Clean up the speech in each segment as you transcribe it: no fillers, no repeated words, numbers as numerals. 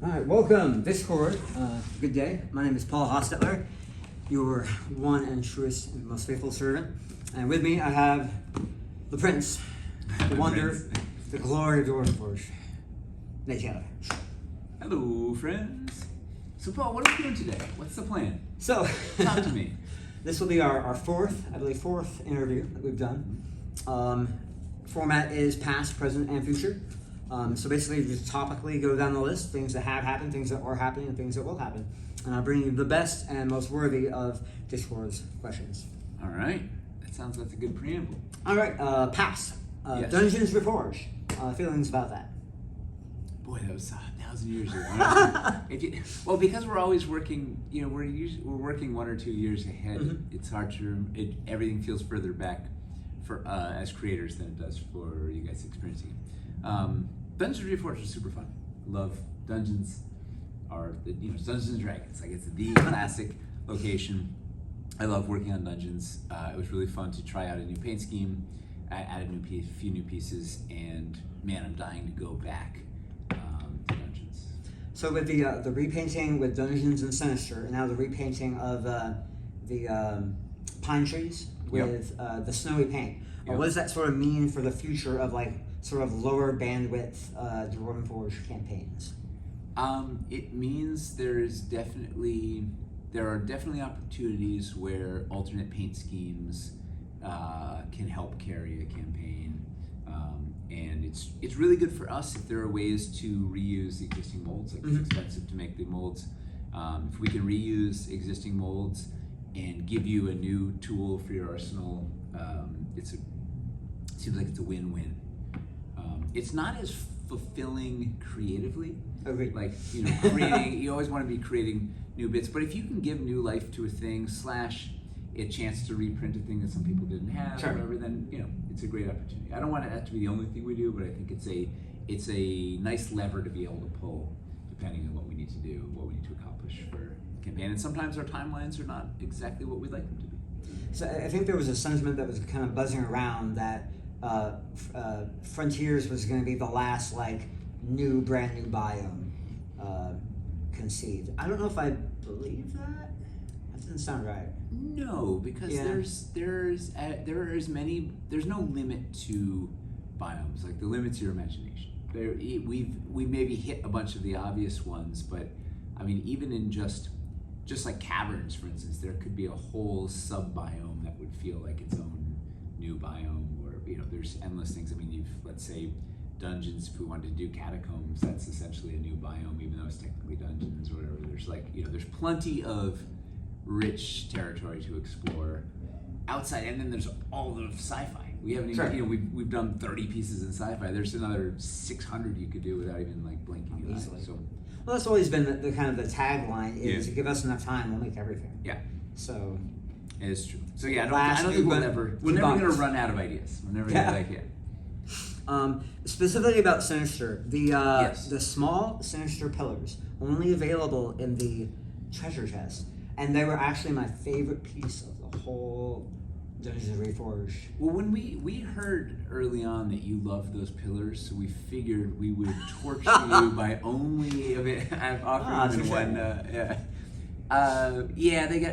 All right, welcome, Discord. Good day. My name is Paul Hostetler, your one and truest and most faithful servant. And with me, I have the Prince, the wonder, the glory of Dwarven Forge, Nate Taylor. Hello, friends. So, Paul, what are we doing today? What's the plan? So, Talk to me. This will be our fourth interview that we've done. Format is past, present, and future. So basically, just topically go down the list, things that have happened, things that are happening, and things that will happen. And I'll bring you the best and most worthy of Discord's questions. All right. That sounds like a good preamble. All right, past. Yes. Dungeons Reforged. Feelings about that? Boy, that was 1,000 years ago. Well, because we're always working, we're working 1 or 2 years ahead. Mm-hmm. It's hard to, everything feels further back for as creators than it does for you guys experiencing it. Dungeons Reforged is super fun. Love dungeons. Dungeons and Dragons. Like, it's the classic location. I love working on dungeons. It was really fun to try out a new paint scheme. I added a few new pieces, and man, I'm dying to go back to dungeons. So with the repainting with Dungeons and Sinister, and now the repainting of the pine trees with the snowy paint, what does that sort of mean for the future of sort of lower bandwidth Dwarven Forge campaigns? It means there are definitely opportunities where alternate paint schemes can help carry a campaign, and it's really good for us if there are ways to reuse existing molds. Like, it's expensive to make the molds. If we can reuse existing molds and give you a new tool for your arsenal, it seems like it's a win-win. It's not as fulfilling creatively. Agreed. Creating, you always want to be creating new bits, but if you can give new life to a thing / a chance to reprint a thing that some people didn't have, sure, or whatever, then it's a great opportunity. I don't want that to be the only thing we do, but I think it's a nice lever to be able to pull depending on what we need to do, what we need to accomplish for the campaign. And sometimes our timelines are not exactly what we'd like them to be. So I think there was a sentiment that was kind of buzzing around that Frontiers was going to be the last brand new biome conceived. I don't know if I believe that. That doesn't sound right. No, because there's no limit to biomes. Like, the limit's your imagination. We've maybe hit a bunch of the obvious ones, but I mean, even in just like caverns, for instance, there could be a whole sub-biome that would feel like its own new biome. Or there's endless things. I mean, let's say dungeons. If we wanted to do catacombs, that's essentially a new biome, even though it's technically dungeons or whatever. There's there's plenty of rich territory to explore outside, and then there's all the sci-fi. We haven't even, we've done 30 pieces in sci-fi. There's another 600 you could do without even blinking an eye. So, well, that's always been the kind of the tagline is to give us enough time, we'll make everything. Yeah. So it is true. So yeah, I don't think we're never gonna run out of ideas. We're never gonna specifically about Sinister, the small Sinister pillars only available in the treasure chest, and they were actually my favorite piece of the whole Dungeons Reforged. Well, when we heard early on that you loved those pillars, so we figured we would torture you by only offering them one.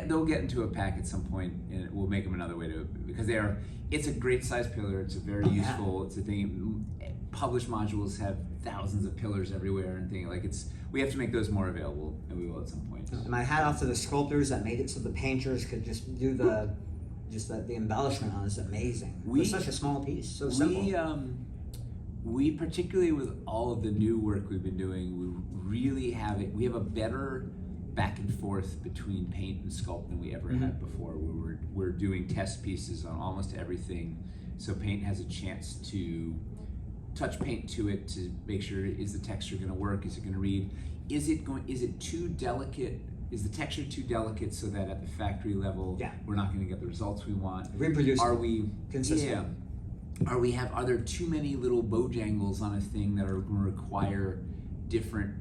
They'll get into a pack at some point, and we'll make them another way because it's a great size pillar. It's a very useful. It's a thing. Published modules have thousands of pillars everywhere and things we have to make those more available, and we will at some point. And my hat off to the sculptors that made it so the painters could just do the embellishment on it. It's amazing. It's such a small piece, so simple. We particularly with all of the new work we've been doing, we really have it. We have a better back and forth between paint and sculpt than we ever had before. We're doing test pieces on almost everything, so paint has a chance to touch paint to it to make sure, is the texture going to work? Is it going to read? Is it too delicate? Is the texture too delicate so that at the factory level we're not going to get the results we want? Reproducible. Are we consistent? Yeah. Are there too many little bojangles on a thing that are going to require different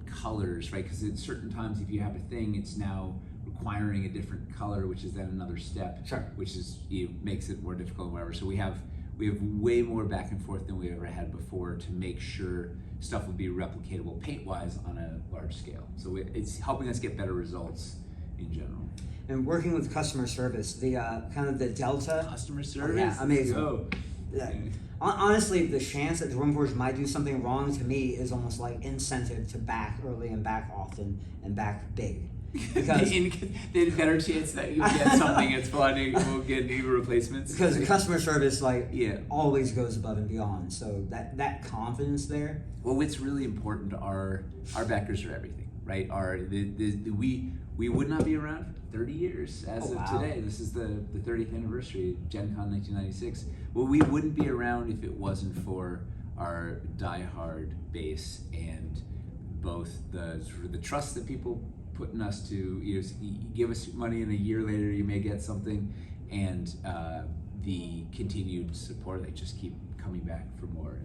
colors, right? Because at certain times, if you have a thing, it's now requiring a different color, which is then another step, which is makes it more difficult, or whatever. So we we have way more back and forth than we ever had before to make sure stuff will be replicatable paint-wise on a large scale. So it's helping us get better results in general. And working with customer service, the kind of the delta. Customer service? Yeah, amazing. Oh. Yeah. Honestly, the chance that Dwarven Forge might do something wrong to me is almost like incentive to back early and back often and back big. Because the better chance that you get something that's fun and we'll get new replacements. Because the customer service yeah, always goes above and beyond. So that confidence there. Well, what's really important are our backers are everything, right? We would not be around for 30 years as of today. This is the 30th anniversary of GenCon 1996. Well, we wouldn't be around if it wasn't for our diehard base and both the trust that people put in us to you give us money and a year later you may get something, and the continued support. They just keep coming back for more.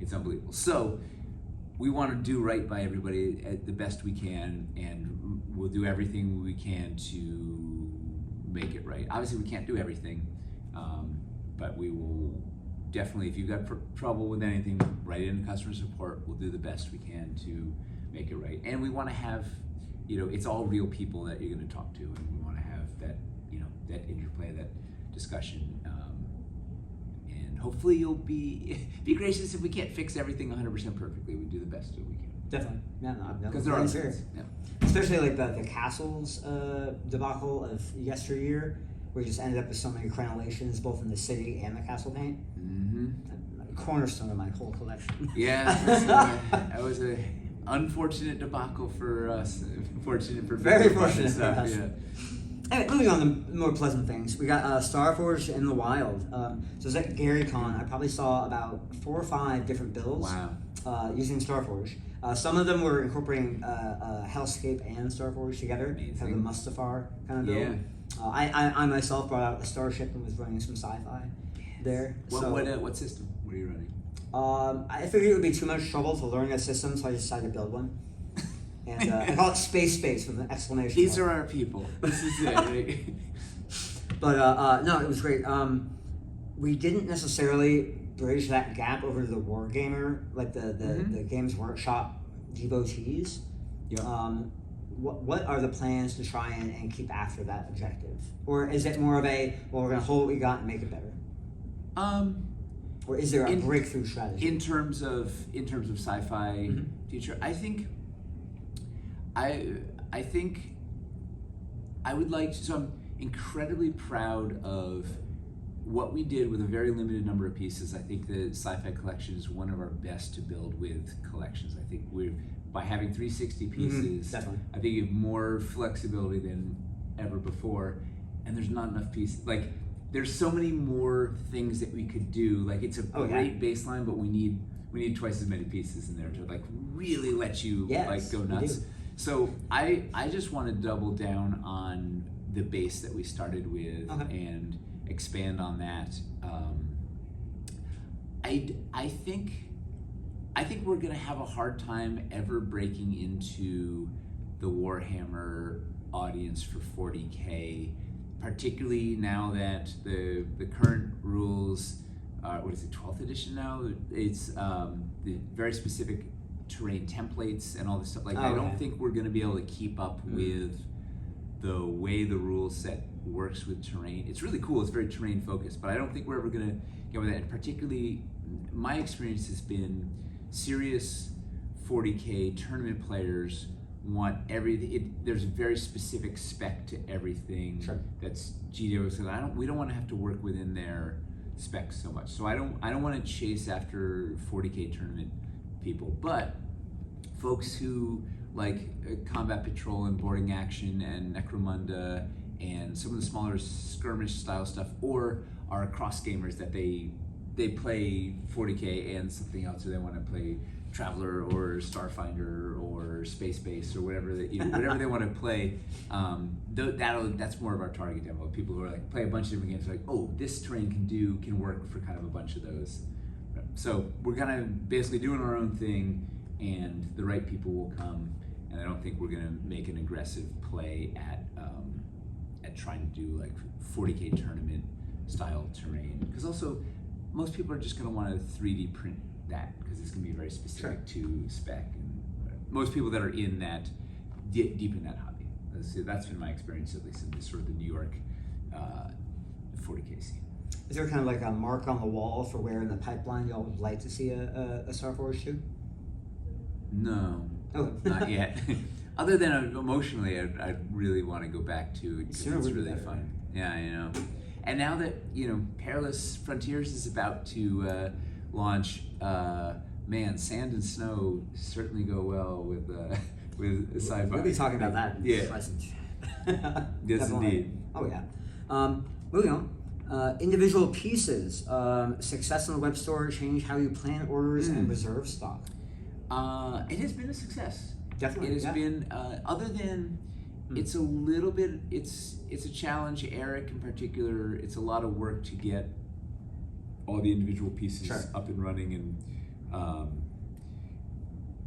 It's unbelievable. So we want to do right by everybody at the best we can, and we'll do everything we can to make it right. Obviously, we can't do everything, but we will definitely, if you've got trouble with anything, write it in customer support. We'll do the best we can to make it right. And we want to have, it's all real people that you're going to talk to, and we want to have that, that interplay, that discussion. And hopefully you'll be gracious if we can't fix everything 100% perfectly. We do the best that we can. Definitely. Yeah, no, because there are fair. Yeah. Especially like the castles debacle of yesteryear, where you just ended up with so many crenellations, both in the city and the castle paint. Mm-hmm. Cornerstone of my whole collection. Yeah, that was a unfortunate debacle for us. Fortunate for very fortunate for us. Yeah. Anyway, moving on to more pleasant things, we got Starforged in the Wild. So it's at GaryCon. I probably saw about 4 or 5 different builds. Wow. Using Starforge. Some of them were incorporating Hellscape and Starforge together, Amazing. kind of the Mustafar kind of build. Yeah. I myself brought out a Starship and was running some sci-fi there. What system? What are you running? I figured it would be too much trouble to learn a system, so I decided to build one. And I call it Space with an exclamation These mark. are our people. This is it. Right? But no, it was great. We didn't necessarily bridge that gap over to the Wargamer, like the Games Workshop devotees. Yep. What are the plans to try and keep after that objective? Or is it more of a, well, we're going to hold what we got and make it better? Or is there a breakthrough strategy? In terms of sci-fi future, I think I would like to, so I'm incredibly proud of what we did with a very limited number of pieces. I think the sci-fi collection is one of our best to build with collections. I think by having 360 pieces, definitely. I think you have more flexibility than ever before, and there's not enough pieces. Like, there's so many more things that we could do. Like, it's a great baseline, but we need twice as many pieces in there to like really let you go nuts. So I just want to double down on the base that we started with and expand on that. I think we're gonna have a hard time ever breaking into the Warhammer audience for 40K, particularly now that the current rules, what is it, 12th edition now? It's the very specific terrain templates and all this stuff. Like, I don't think we're gonna be able to keep up with the way the rule set works with terrain. It's really cool, it's very terrain focused, but I don't think we're ever gonna get with that. And particularly, my experience has been serious 40K tournament players want everything. There's a very specific spec to everything that's GDO. So we don't want to have to work within their specs so much. So I don't want to chase after 40K tournament people, but folks who like Combat Patrol and Boarding Action and Necromunda and some of the smaller skirmish style stuff, or are cross gamers that they play 40K and something else, or they want to play Traveler or Starfinder or Space Base or whatever whatever they want to play. That's more of our target demo. People who are like play a bunch of different games, like, oh, this terrain can work for kind of a bunch of those. So we're kind of basically doing our own thing, and the right people will come. And I don't think we're gonna make an aggressive play at trying to do like 40K tournament style terrain, because also most people are just going to want to 3D print that because it's going to be very specific to spec. And most people that are in that, deep in that hobby. That's been my experience, at least in this sort of the New York 40K scene. Is there kind of like a mark on the wall for where in the pipeline y'all would like to see a Starforge 2? No, Oh. not yet. Other than emotionally, I really want to go back to it because it's really fun. Yeah, you know. And now that, you know, Perilous Frontiers is about to launch, man, Sand and Snow certainly go well with sci-fi. We'll be talking about that in this message. Yes, indeed. Oh, yeah. Moving on. Individual pieces. Success in the web store change how you plan orders and reserve stock. It has been a success. Definitely. It has been, other than it's a little bit, it's a challenge. Eric in particular, it's a lot of work to get all the individual pieces up and running, and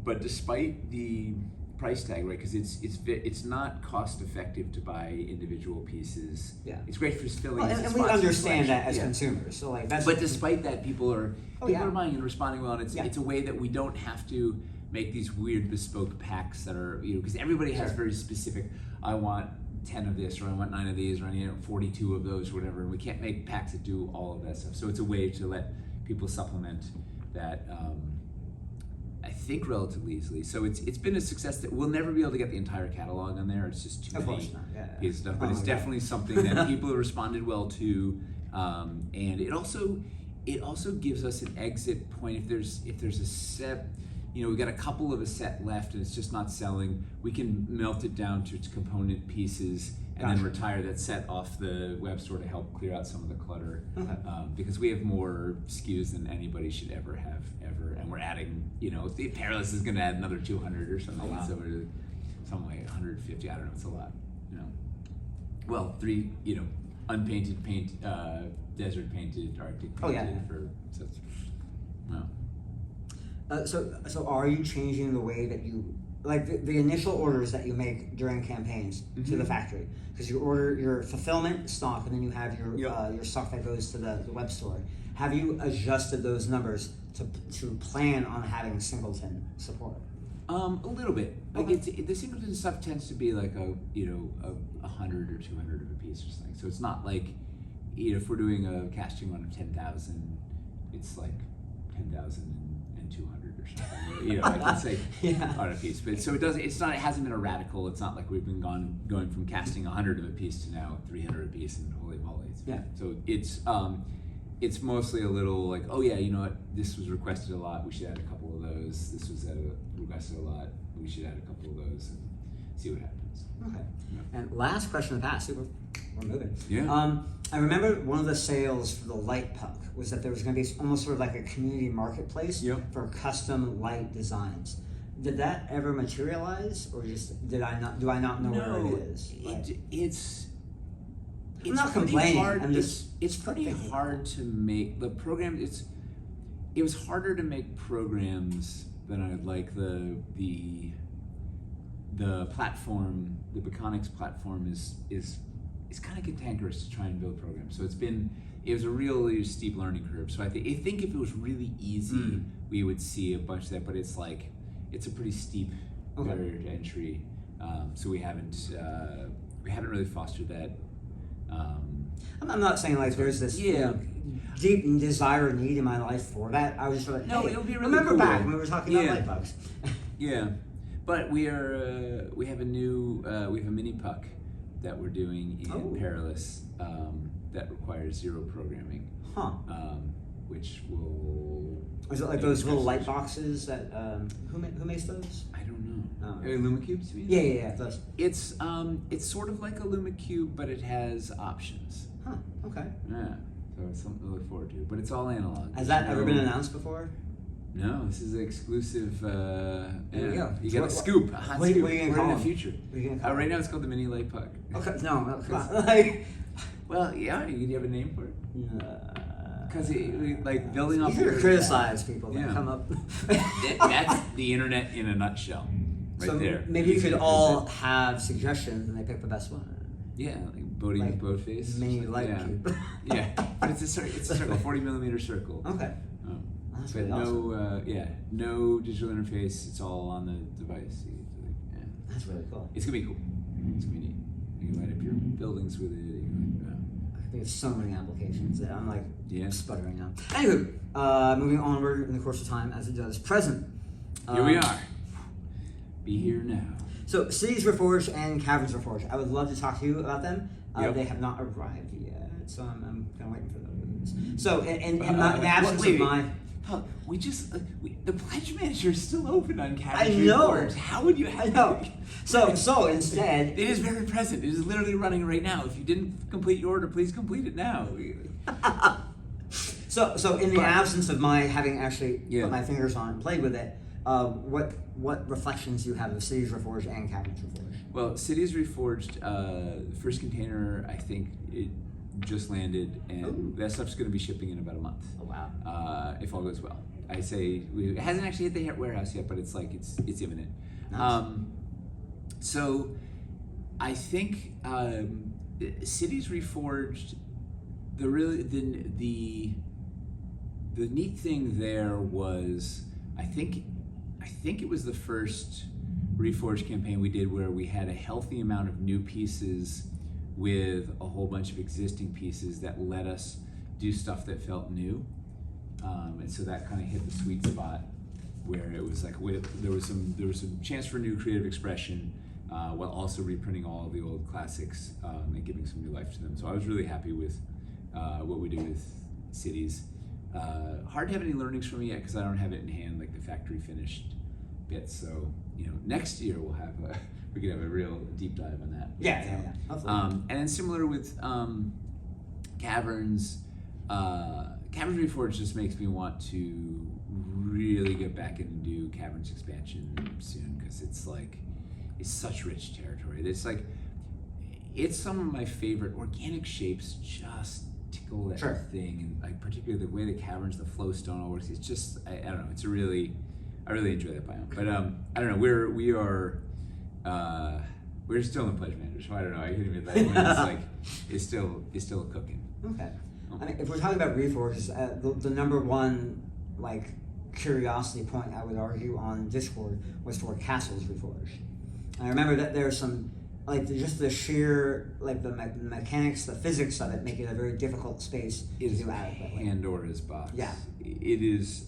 but despite the price tag, right? Because it's not cost effective to buy individual pieces. Yeah, it's great for filling. Well, and we understand that as consumers. So like that's. But despite that, people are buying and responding well, and it's a way that we don't have to make these weird bespoke packs that are, you know, because everybody has very specific. I want 10 of this, or I want 9 of these, or I need 42 of those, or whatever. And we can't make packs that do all of that stuff. So it's a way to let people supplement that. I think relatively easily. So it's been a success that we'll never be able to get the entire catalog on there. It's just too many pieces of stuff. But it's definitely something that people have responded well to, and it also gives us an exit point if there's a set. You know, we got a couple of a set left and it's just not selling. We can melt it down to its component pieces and then retire that set off the web store to help clear out some of the clutter. Okay. Because we have more SKUs than anybody should ever have ever, and we're adding. You know, the Perilous is going to add another 200 or something. Oh, wow. Something like 150. I don't know. It's a lot. You know, well, 3. You know, unpainted paint, desert painted, Arctic painted for. So, no. So are you changing the way that you, like the initial orders that you make during campaigns to the factory? Because you order your fulfillment stock and then you have your stock that goes to the web store. Have you adjusted those numbers to plan on having singleton support? A little bit. Like the singleton stuff tends to be like 100 or 200 of a piece or something. So it's not like, you know, if we're doing a casting run of 10,000, it's like 10,000 and 200 or something. You know, like let's say on a piece. But so it hasn't been a radical. It's not like we've been going from casting 100 of a piece to now 300 a piece, and holy moly. So it's mostly a little like, oh yeah, you know what, this was requested a lot, we should add a couple of those. This was requested a lot, we should add a couple of those, and see what happens. Okay. Yeah. And last question to pass. We're moving. Yeah. I remember one of the sales for the light puck was that there was going to be almost sort of like a community marketplace for custom light designs. Did that ever materialize, or just do I not know where it is? It's I'm not complaining. Hard. It's pretty hard to make the program. It was harder to make programs than I'd like. The platform, the Baconics platform is kind of cantankerous to try and build programs. So it was a really steep learning curve. So I think if it was really easy, we would see a bunch of that. But it's a pretty steep barrier to entry. So we haven't really fostered that. I'm not saying like there's this deep desire or need in my life for that. I was just like, no, it'll be really remember cool. back when we were talking about light bugs. Yeah, but we have a mini puck that we're doing in Perilous that requires 0 programming. Which will. Is it like those little light boxes that who makes those? I don't know. LumaCubes, you mean? Yeah. Those. It's sort of like a LumaCube, but it has options. Huh. Okay. Yeah. So it's something to look forward to. But it's all analog. Has that ever been announced before? No, this is an exclusive. There you go. You got a scoop. A hot scoop. What are you gonna call in the future. Right now, it's called the Mini Light Puck. Okay. No. Come on. Well, yeah. Do you have a name for it? Because like building up. You could criticize people that come up. That's the internet in a nutshell, right there. Maybe you could all have suggestions and they pick the best one. Yeah, like boating Like with boat face. mini light yeah. cube. Yeah, but it's a circle, 40mm circle. Okay. That's But really awesome. no digital interface. It's all on the device. Yeah. That's really cool. It's gonna be cool. It's gonna be neat. You can light up your buildings with it. We have so many applications that I'm like Yeah. sputtering now. Anywho, moving onward in the course of time as it does. Present. Here we are. Be here now. So, Cities Reforged and Caverns Reforged. I would love to talk to you about them. Yep. They have not arrived yet, so I'm kind of waiting for those. So, in the absence of my... We just the pledge manager is still open on Caverns I know. Reforged. How would you? I know. So instead... It is very present. It is literally running right now. If you didn't complete your order, please complete it now. So in the absence of my having actually Yeah. put my fingers on it and played with it, what reflections do you have of Cities Reforged and Caverns Reforged? Well, Cities Reforged, first container, I think it just landed, and Ooh. that stuff's going to be shipping in about a month. Oh, wow. If all goes well. I say it hasn't actually hit the warehouse yet, but it's like it's imminent. Nice. So I think Cities Reforged, the neat thing there was I think it was the first Reforged campaign we did where we had a healthy amount of new pieces with a whole bunch of existing pieces that let us do stuff that felt new, and so that kind of hit the sweet spot where it was like there was some chance for new creative expression while also reprinting all of the old classics and giving some new life to them. So I was really happy with what we did with Cities. Hard to have any learnings from it yet because I don't have it in hand, like the factory finished bits. So next year we could have a real deep dive on that. Yeah. Hopefully. And then similar with Caverns. Caverns Reforged just makes me want to really get back in and do Caverns expansion soon because it's such rich territory. It's some of my favorite organic shapes. Just tickle that thing, and particularly the way the caverns, the flow stone all works. It's just I don't know. I really enjoy that biome. But I don't know. We're still in pledge manager, so I don't know. I can't even that. It's still cooking. Okay. I mean, if we're talking about Reforged, the number one curiosity point I would argue on Discord was for Castles Reforged. And I remember that there's some just the sheer the mechanics, the physics of it make it a very difficult space to do adequately. Pandora's box. Yeah. It is.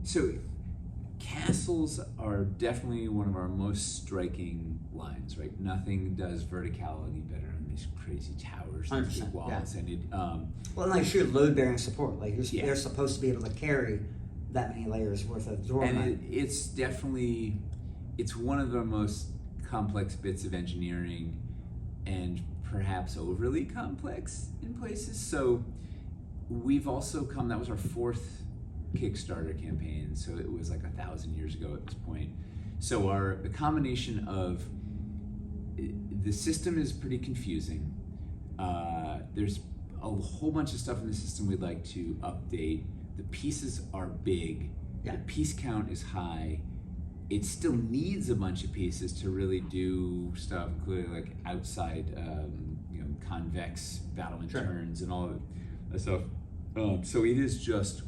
So castles are definitely one of our most striking lines, right? Nothing does verticality better than these crazy towers, these big walls, and it. And sheer load-bearing support, they're supposed to be able to carry that many layers worth of dwarven. And it's definitely, it's one of the most complex bits of engineering, and perhaps overly complex in places. So we've also come. That was our fourth Kickstarter campaign, so it was 1,000 years ago at this point. So the combination of the system is pretty confusing. There's a whole bunch of stuff in the system we'd like to update. The pieces are big. Yeah. The piece count is high. It still needs a bunch of pieces to really do stuff, including outside, convex battlement turns and all of that stuff. So it is just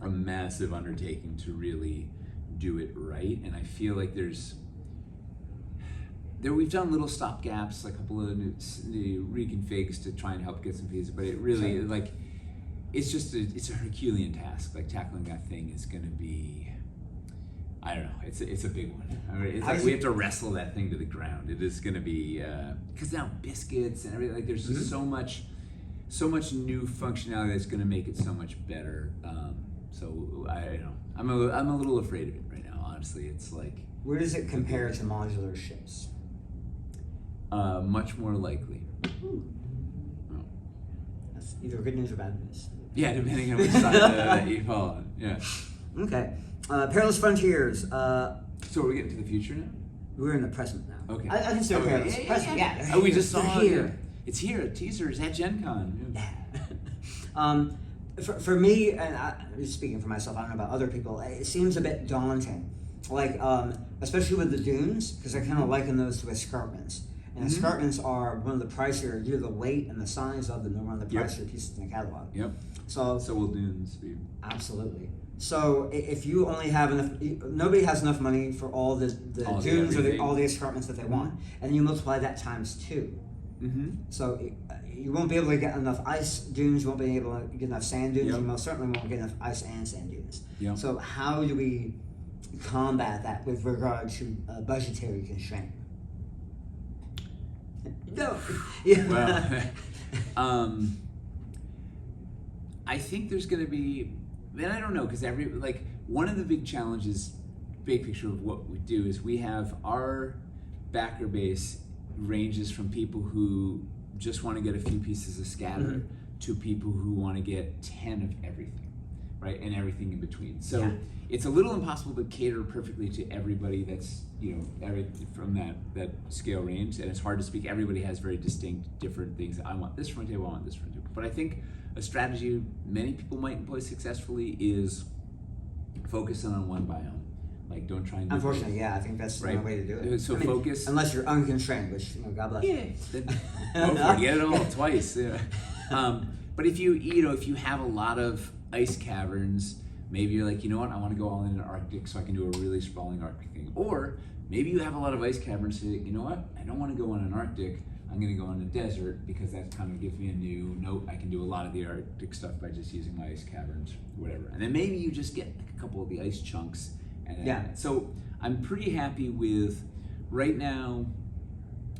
a massive undertaking to really do it right, and I feel like we've done little stopgaps, a couple of new reconfigs to try and help get some pieces, but it really it's a Herculean task. Tackling that thing is going to be, I don't know, it's a big one. I mean, we have to wrestle that thing to the ground. It is going to be because now biscuits and everything, there's just so much new functionality that's going to make it so much better. So I'm a little afraid of it right now. Honestly, it's where does it compare to modular ships? Much more likely. Ooh. Oh. That's either good news or bad news. Yeah, depending on which side that you fall on. Yeah. Okay. Perilous Frontiers. So we're getting to the future now? We're in the present now. Okay. I consider Perilous present. Yeah. Oh, we just saw it here. It's here. Teasers at GenCon. Yeah. For me, and speaking for myself, I don't know about other people, it seems a bit daunting like especially with the dunes, because I kind of liken those to escarpments. And escarpments are one of the pricier due to the weight and the size of them. They're one of the pricier pieces in the catalog. Yep. So will dunes be. Absolutely. So if you only have enough, nobody has enough money for all the dunes or all the escarpments that they want, and you multiply that times 2. So you won't be able to get enough ice dunes. You won't be able to get enough sand dunes. You most certainly won't get enough ice and sand dunes. So how do we combat that with regard to budgetary constraint? No. Well, I think there's going to be, and I don't know, because one of the big challenges, big picture of what we do is we have our backer base ranges from people who just want to get a few pieces of scatter to people who want to get 10 of everything, right, and everything in between. So it's a little impossible to cater perfectly to everybody that's, from that scale range, and it's hard to speak. Everybody has very distinct, different things. I want this front table, I want this front table. But I think a strategy many people might employ successfully is focusing on one biome. Like, don't try and do Unfortunately, I think that's the only way to do it. So focus. Unless you're unconstrained, which, God bless you. Then go for it. Get it all twice. But if you have a lot of ice caverns, maybe you're like, you know what, I want to go all in an Arctic so I can do a really sprawling Arctic thing. Or maybe you have a lot of ice caverns, so you know what, I don't want to go on an Arctic, I'm going to go on a desert, because that kind of gives me a new note. I can do a lot of the Arctic stuff by just using my ice caverns, whatever. And then maybe you just get a couple of the ice chunks. So I'm pretty happy with, right now,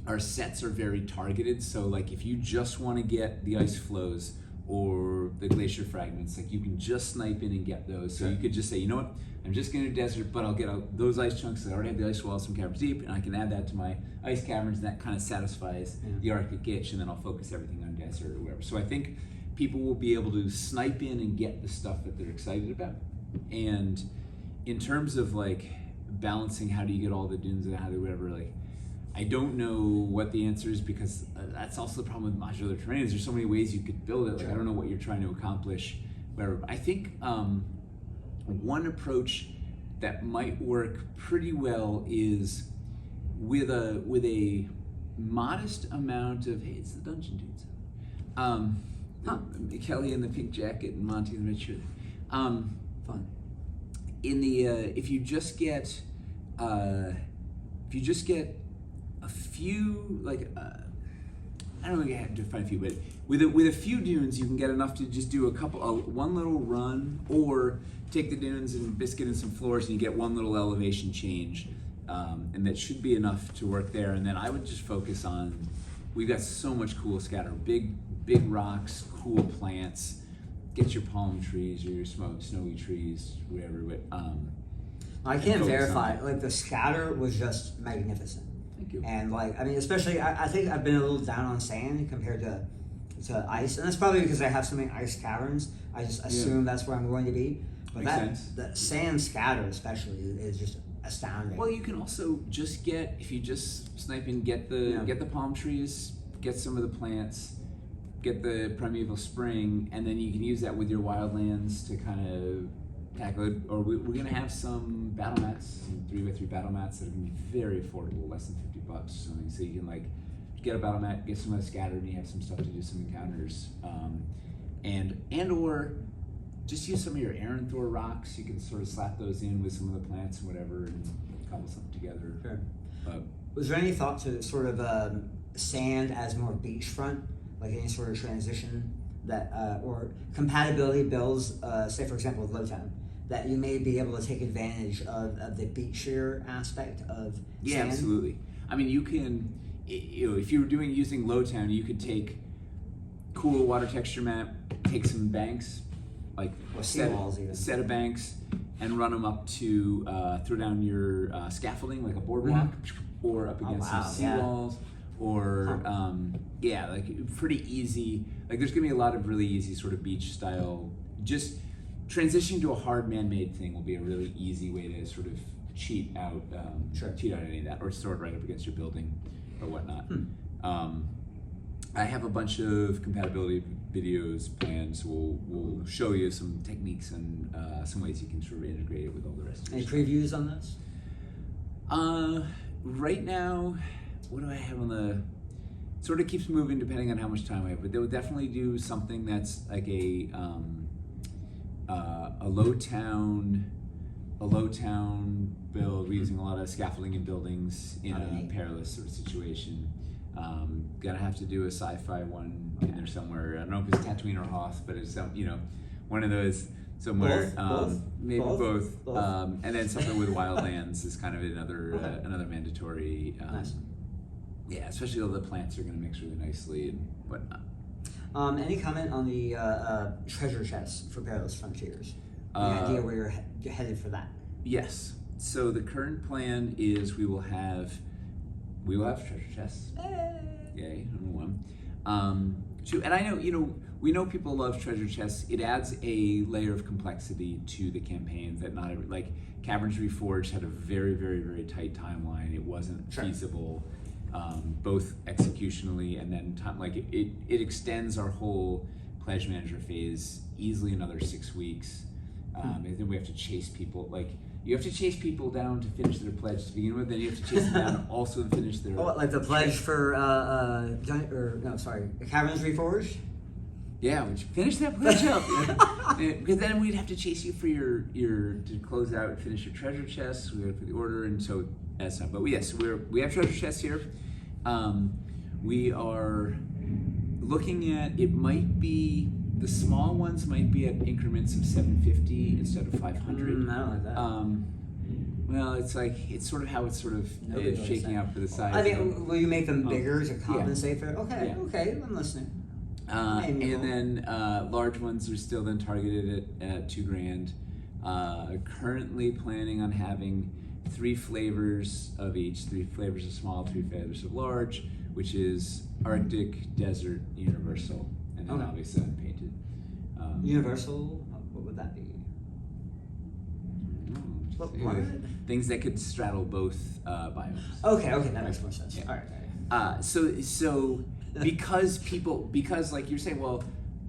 our sets are very targeted. So like if you just want to get the ice flows or the glacier fragments, like you can just snipe in and get those. So you could just say, you know what, I'm just going to desert, but I'll get those ice chunks that I already have the ice walls from caverns deep, and I can add that to my ice caverns, and that kind of satisfies the Arctic itch, and then I'll focus everything on desert or whatever. So I think people will be able to snipe in and get the stuff that they're excited about. And in terms of like balancing, how do you get all the dunes and how do whatever, like I don't know what the answer is, because that's also the problem with modular terrain, is there's so many ways you could build it. Like I don't know what you're trying to accomplish, whatever. I think one approach that might work pretty well is with a modest amount of, hey, it's the Dungeon Dudes. Kelly in the pink jacket and Monty in the red shirt. Fun. In the if you just get a few, like I don't know, I have to find a few, but with a few dunes you can get enough to just do one little run, or take the dunes and biscuit in some floors and you get one little elevation change, and that should be enough to work there. And then I would just focus on, we've got so much cool scatter, big rocks, cool plants. Get your palm trees or your snowy trees, whatever. But I can't verify. Like the scatter was just magnificent. Thank you. And like, I mean, especially I think I've been a little down on sand compared to ice, and that's probably because I have so many ice caverns. I just assume that's where I'm going to be. But Makes sense. The sand scatter especially is just astounding. Well, you can also just if you just snipe and get the palm trees, get some of the plants, get the primeval spring, and then you can use that with your wildlands to kind of tackle it. Or we're going to have some battle mats, some 3x3 battle mats that are going to be very affordable, less than $50 or something. So you can like get a battle mat, get some of that scattered, and you have some stuff to do some encounters. And or just use some of your Aranthor rocks. You can sort of slap those in with some of the plants and whatever, and cobble something together. Sure. Was there any thought to sort of sand as more beachfront, like any sort of transition that or compatibility builds, say for example with Lowtown, that you may be able to take advantage of the beachier aspect of sand? Yeah, absolutely. I mean, you can, if you were using Lowtown, you could take cool water texture map, take some banks, like set of banks, and run them up to throw down your scaffolding, like a boardwalk, or up against some seawalls, or like pretty easy. Like there's gonna be a lot of really easy sort of beach style. Just transitioning to a hard man-made thing will be a really easy way to sort of cheat out any of that, or store it right up against your building or whatnot. I have a bunch of compatibility videos planned, so we'll show you some techniques and some ways you can sort of integrate it with all the rest of it. Any previews on this? Right now, what do I have on the? Sort of keeps moving depending on how much time I have, but they would definitely do something that's like a low town build. We're using a lot of scaffolding and buildings in a perilous sort of situation. Gonna have to do a sci-fi one in there somewhere. I don't know if it's Tatooine or Hoth, but it's some, one of those somewhere. Maybe both. And then something with wildlands is kind of another mandatory. Nice. Yeah, especially all the plants are going to mix really nicely and whatnot. Any comment on the treasure chest for Perilous Frontiers? The idea where you're headed for that? Yes. So the current plan is we will have treasure chests. Yay, number one. And I know, we know people love treasure chests. It adds a layer of complexity to the campaigns that not every, like Caverns Reforged had a very, very, very tight timeline. It wasn't feasible. Both executionally and then time, like it extends our whole pledge manager phase easily another 6 weeks. And then we have to chase people, like you have to chase people down to finish their pledge to begin with, then you have to chase them down also to finish their like the pledge for Caverns Reforged? Yeah, we should finish that pledge up. Because then we'd have to chase you for your to close out and finish your treasure chests. We have for the order, and so that's not. But we have treasure chests here. We are looking at, it might be, the small ones might be at increments of 750 instead of 500. I don't like that. Well, it's sort of how it's sort of shaking out for the size. I mean, will you make them bigger to compensate for it? Okay, I'm listening. And then large ones are still then targeted at $2,000. Currently planning on having 3 flavors of each, 3 flavors of small, 3 flavors of large, which is Arctic, Desert, Universal, and then obviously unpainted. Universal, what would that be? What? Things that could straddle both biomes. Okay, that makes more sense. Yeah. All right. So because like you're saying, well,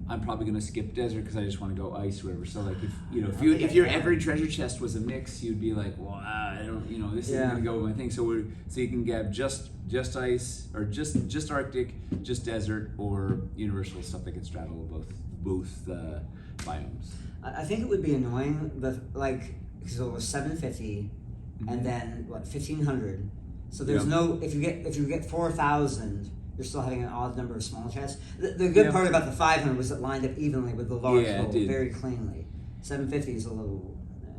I'm probably going to skip desert because I just want to go ice or whatever. So like if your every treasure chest was a mix, you'd be like, well, I don't, this isn't going to go with my thing. So you can get just ice or just Arctic, just desert, or universal stuff that can straddle both biomes. I think it would be annoying, because it was 750, and then 1,500. So there's no, if you get 4,000. You're still having an odd number of small chests. The good part about the 500 was it lined up evenly with the large gold, very cleanly. 750 is a little...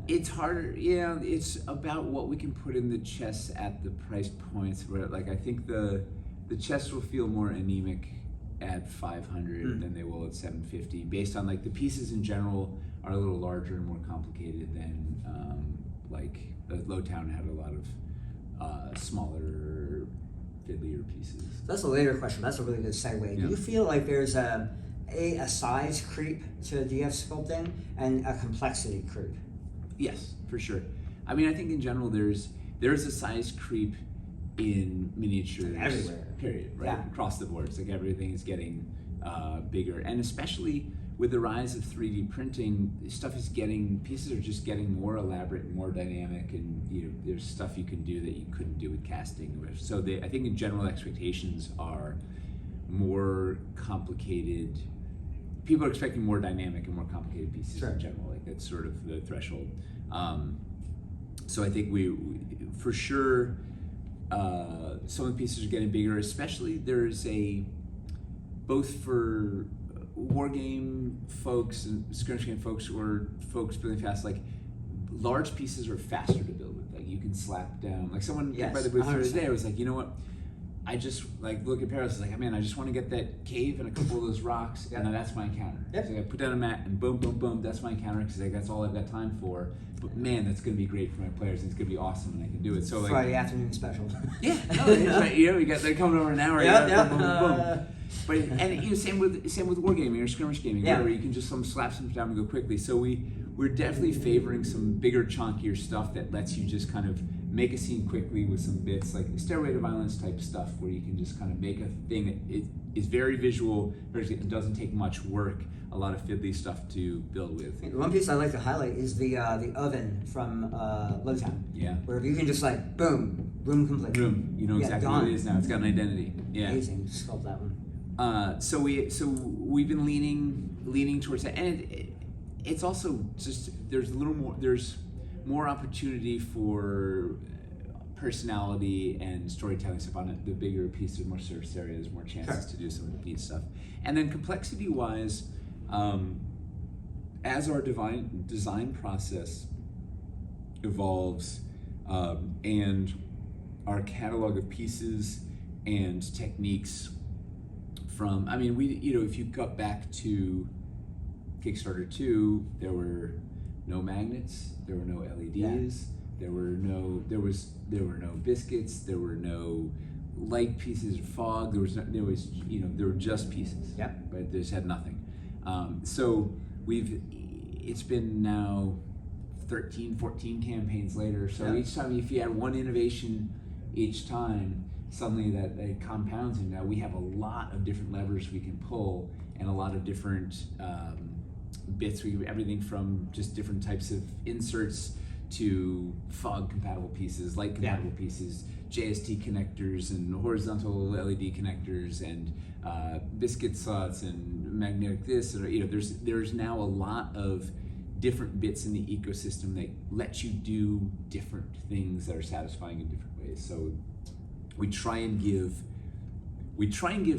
It's harder, it's about what we can put in the chests at the price points where, like, I think the chests will feel more anemic at 500 than they will at 750, based on, like, the pieces in general are a little larger and more complicated than, Lowtown had a lot of smaller, fiddlier pieces. That's a later question. That's a really good segue. Do you feel like there's a size creep to DF sculpting and a complexity creep? Yes, for sure. I mean, I think in general there's a size creep in miniatures everywhere. Period. Right, across the board. It's like everything is getting bigger, and especially with the rise of 3D printing, pieces are just getting more elaborate and more dynamic, and there's stuff you can do that you couldn't do with casting. So I think in general expectations are more complicated. People are expecting more dynamic and more complicated pieces in general. Like that's sort of the threshold. So I think we for sure some of the pieces are getting bigger. Especially there's both for wargame folks and skirmish game folks or folks building fast, like large pieces are faster to build with. Like you can slap down, like someone by the booth the other day was like, you know what, I just like look at Paris, like, man, I just want to get that cave and a couple of those rocks, and then that's my encounter. So I put down a mat and boom, boom, boom, that's my encounter, because like, that's all I've got time for. But man, that's going to be great for my players, and it's going to be awesome, and I can do it. So like Friday afternoon special. We got they're coming over an hour. Boom, boom, boom. But same with wargaming or skirmish gaming, where you can just slap something down and go quickly. So we're definitely favoring some bigger, chunkier stuff that lets you just kind of make a scene quickly with some bits, like Stairway to Violence type stuff, where you can just kind of make a thing that is very visual, it doesn't take much work, a lot of fiddly stuff to build with. One piece I like to highlight is the oven from Lowtown. Yeah. Where you can just like, boom, room complete. Room, you know exactly what it is now. It's got an identity. Yeah. Amazing, sculpt that one. So we've been leaning towards that, and it's also just there's more opportunity for personality and storytelling stuff on it. The bigger piece, there's more surface area, there's more chances to do some of the neat stuff. And then complexity wise, as our design process evolves, and our catalog of pieces and techniques from, I mean, if you got back to Kickstarter 2, there were no magnets, there were no LEDs, there were no biscuits, there were no light pieces of fog, there were just pieces. Yeah. But they just had nothing. So it's been now 13, 14 campaigns later. So each time, if you add one innovation each time, suddenly that compounds, and now we have a lot of different levers we can pull, and a lot of different bits. We everything from just different types of inserts to fog compatible pieces, light compatible pieces, JST connectors and horizontal LED connectors, and biscuit slots and magnetic this. Or, there's now a lot of different bits in the ecosystem that let you do different things that are satisfying in different ways. So we try and give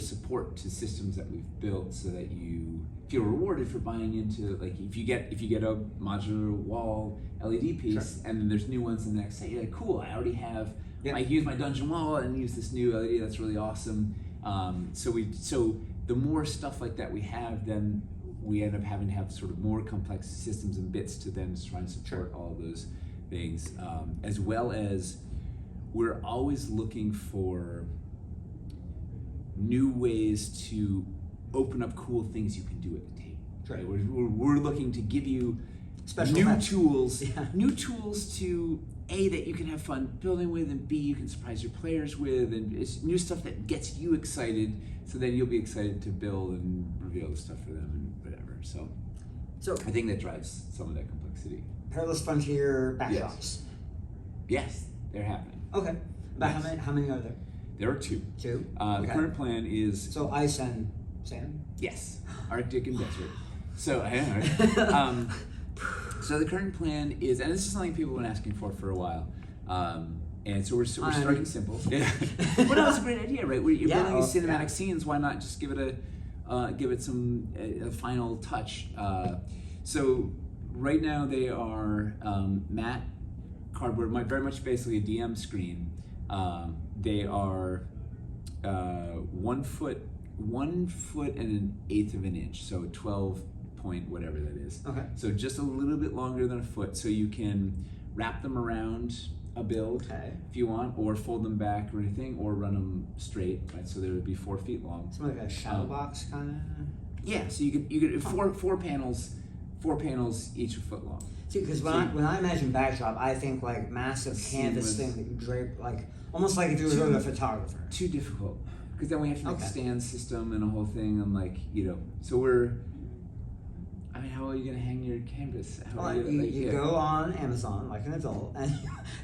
support to systems that we've built, so that you feel rewarded for buying into, like, if you get a modular wall LED piece, and then there's new ones in the next set, you're like, cool, I already have, I use my dungeon wall and use this new LED, that's really awesome. So the more stuff like that we have, then we end up having to have sort of more complex systems and bits to then try and support all of those things, as well as we're always looking for new ways to open up cool things you can do at the table. Right? We're looking to give you special new tools to A, that you can have fun building with, and B, you can surprise your players with, and it's new stuff that gets you excited, so then you'll be excited to build and reveal the stuff for them and whatever. So I think that drives some of that complexity. Perilous Frontier backdrops. Yes, they're happening. Okay. About how many are there? There are two. Two? The current plan is... So ice and sand? Yes, Arctic and desert. So, so the current plan is, and this is something people have been asking for a while, and so we're starting simple. But no, it's a great idea, right? You're building these cinematic scenes. Why not just give it a final touch? So right now they are matte cardboard, very much basically a DM screen. They are 1 foot and 1/8 of an inch, so 12 point whatever that is. Okay. So just a little bit longer than a foot, so you can wrap them around a build if you want, or fold them back or anything, or run them straight, right? So they would be 4 feet long. Something like a shadow box kind of. Yeah. So you could four panels each a foot long. See, because when I imagine backdrop, I think like massive canvas thing that you drape, like almost like if you were a photographer. Too difficult, because then we have to make a stand system and a whole thing, and so we're. I mean, how are you going to hang your canvas? You go on Amazon like an adult, and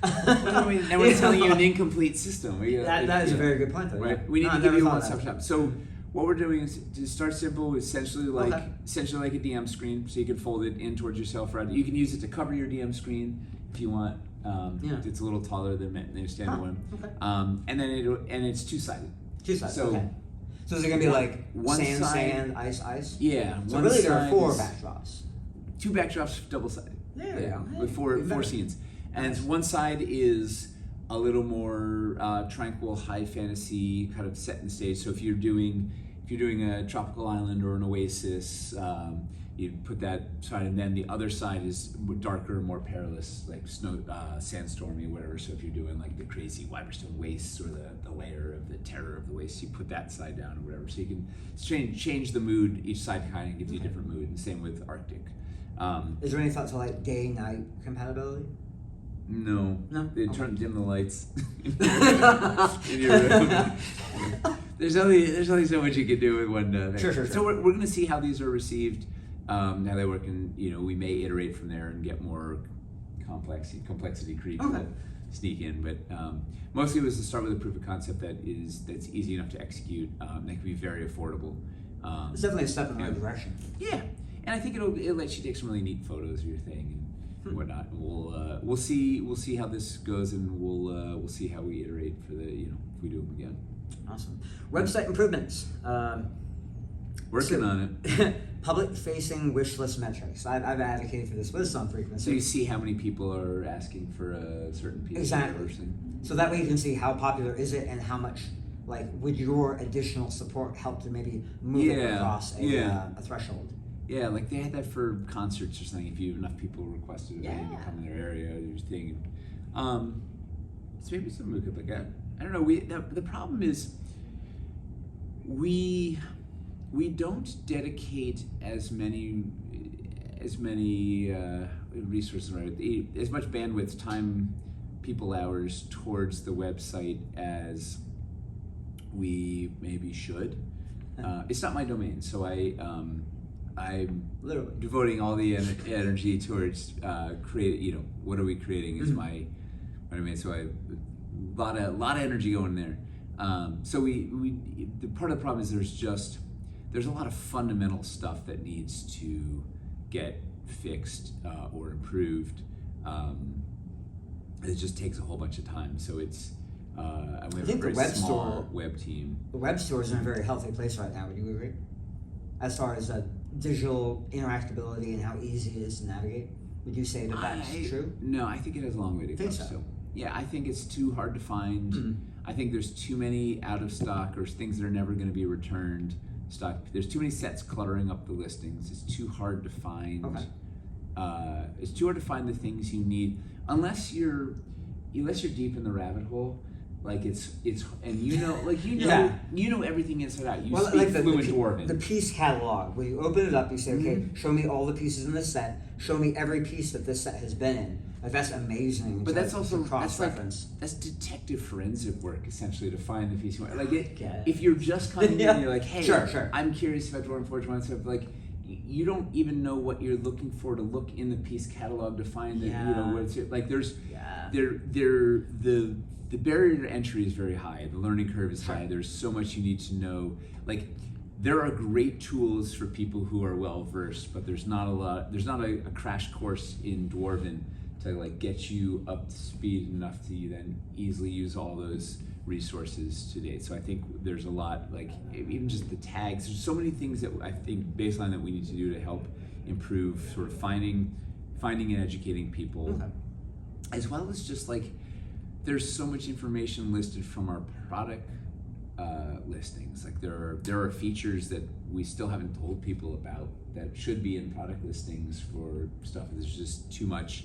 and we're telling you an incomplete system. That is a very good point, though. Right? We need to give you a one-stop shop. So what we're doing is to start simple, essentially like a DM screen, so you can fold it in towards yourself. Right? You can use it to cover your DM screen if you want. It's a little taller than the standard one. Okay. And then it's two-sided. Two-sided. So is it going to be like one sand, side, sand, ice, ice? Yeah. So really there are 4 backdrops. 2 backdrops, double-sided. There you go. With four scenes. And one side is a little more tranquil, high fantasy, kind of set in the stage. So if you're doing a tropical island or an oasis, you put that side, and then the other side is darker, more perilous, like snow, sandstormy, whatever. So if you're doing like the crazy Wyberstone wastes or the lair of the terror of the wastes, you put that side down or whatever. So you can change the mood. Each side kind of gives you a different mood. And same with Arctic. Is there any thought to like day-night compatibility? No. They Okay. dim the lights in your room. There's only so much you can do with one thing. Sure. So we're going to see how these are received, how they work, and we may iterate from there and get more complexity creep Okay. sneak in. But mostly it was to start with a proof of concept that's easy enough to execute, that can be very affordable. It's definitely a step in the right direction. Yeah, and I think it'll let you take some really neat photos of your thing and whatnot. We'll see how this goes, and we'll see how we iterate for the if we do them again. Awesome. Website improvements. Working on it. Public-facing wish list metrics. I've advocated for this with some frequency. So you see how many people are asking for a certain piece Exactly. of person. So that way you can see how popular is it and how much, like, would your additional support help to maybe move it across a threshold. Yeah, like they had that for concerts or something. If enough people requested it, to come in their area, your thing. So maybe something we could look at. I don't know. The problem is we don't dedicate as many resources, right? As much bandwidth, time, people hours towards the website as we maybe should. It's not my domain, so I'm Literally devoting all the energy towards what are we creating is my domain. So a lot of energy going there. So the part of the problem is there's a lot of fundamental stuff that needs to get fixed or improved. It just takes a whole bunch of time. So it's I think a very small web team. The web store is in a very healthy place right now. Would you agree? As far as digital interactability and how easy it is to navigate, would you say that's true? No, I think it has a long way to go. Think so? Yeah, I think it's too hard to find. I think there's too many out of stock or things that are never going to be returned stock. There's too many sets cluttering up the listings. It's too hard to find. Okay. It's too hard to find the things you need unless you're deep in the rabbit hole. Like it's and you know everything inside out. You speak fluent Dwarven. The piece catalog, where you open it up, you say, okay, show me all the pieces in this set. Show me every piece that this set has been in. Like, that's amazing. But that's also cross-reference. That's detective forensic work, essentially, to find the piece you want. Like if you're just coming in and you're like, hey, sure. I'm curious about Dwarven Forge one stuff, like you don't even know what you're looking for to look in the piece catalog to find that what it's like. The barrier to entry is very high. The learning curve is high. There's so much you need to know. Like, there are great tools for people who are well versed, but there's not a crash course in Dwarven to like get you up to speed enough to then easily use all those resources to date. So I think there's a lot, like even just the tags. There's so many things that I think baseline that we need to do to help improve sort of finding and educating people, as well as just like. There's so much information listed from our product listings. Like there are features that we still haven't told people about that should be in product listings for stuff. There's just too much.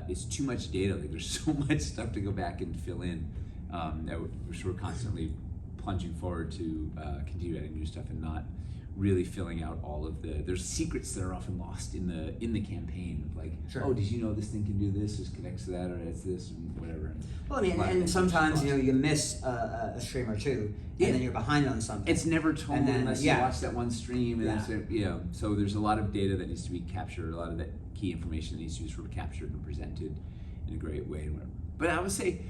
It's too much data. Like there's so much stuff to go back and fill in. That we're sort of constantly plunging forward to continue adding new stuff and not really filling out all of there's secrets that are often lost in the campaign, like oh, did you know this thing can do this, this connects to that, or it's this and whatever. Well, I mean, and sometimes you miss a stream or two, and then you're behind on something. It's never told unless you watch that one stream, and so there's a lot of data that needs to be captured, a lot of that key information that needs to be sort of captured and presented in a great way. But I would say,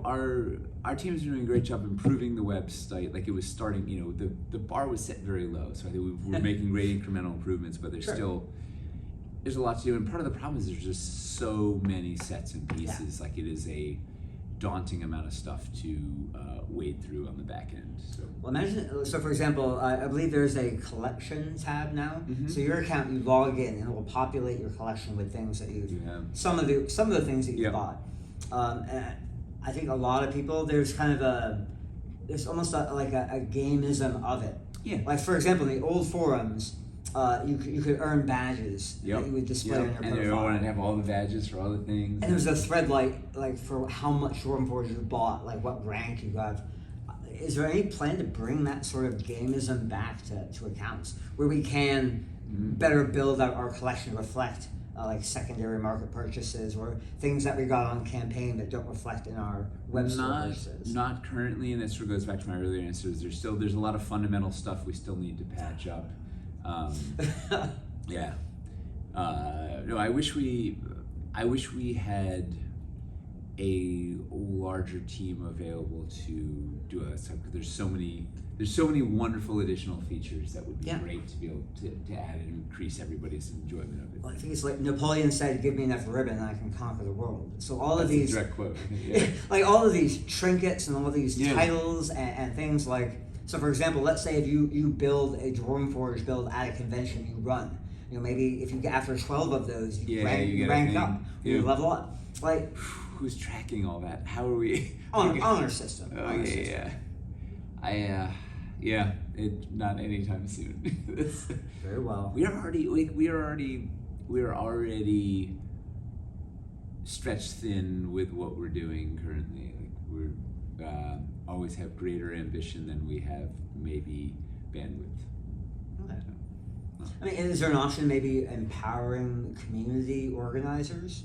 our team is doing a great job improving the website. Like it was starting, the bar was set very low. So I think we're making great incremental improvements, but there's a lot to do. And part of the problem is there's just so many sets and pieces. Like it is a daunting amount of stuff to wade through on the back end. Well, imagine. So, for example, I believe there's a collection tab now. So your account, you log in, and it will populate your collection with things that you some of the things that you bought. And I think a lot of people, there's almost like a gamism of it. Yeah. Like for example, in the old forums, you could earn badges that you would display on your profile. And everyone would have all the badges for all the things. And there was a thread like for how much Dwarven Forge you bought, like what rank you got. Is there any plan to bring that sort of gamism back to accounts where we can better build out our collection to reflect like secondary market purchases or things that we got on campaign that don't reflect in our web store purchases? Not currently, and this sort of goes back to my earlier answers. There's a lot of fundamental stuff we still need to patch up. Yeah. No, I wish we had a larger team available to do all that stuff, because there's so many wonderful additional features that would be great to be able to add and increase everybody's enjoyment of it. Well, I think it's like Napoleon said, "Give me enough ribbon, and I can conquer the world." So all That's of these a direct quote. Yeah. like all of these trinkets and all of these titles and things like. So, for example, let's say if you build a Dwarven Forge build at a convention you run, maybe if you get after 12 of those, you rank up, you level up. Like, who's tracking all that? How are we? Honor system. Oh honor yeah, system. Not anytime soon. Very well. We are already stretched thin with what we're doing currently. Like we're always have greater ambition than we have maybe bandwidth. Okay. I mean, is there an option maybe empowering community organizers?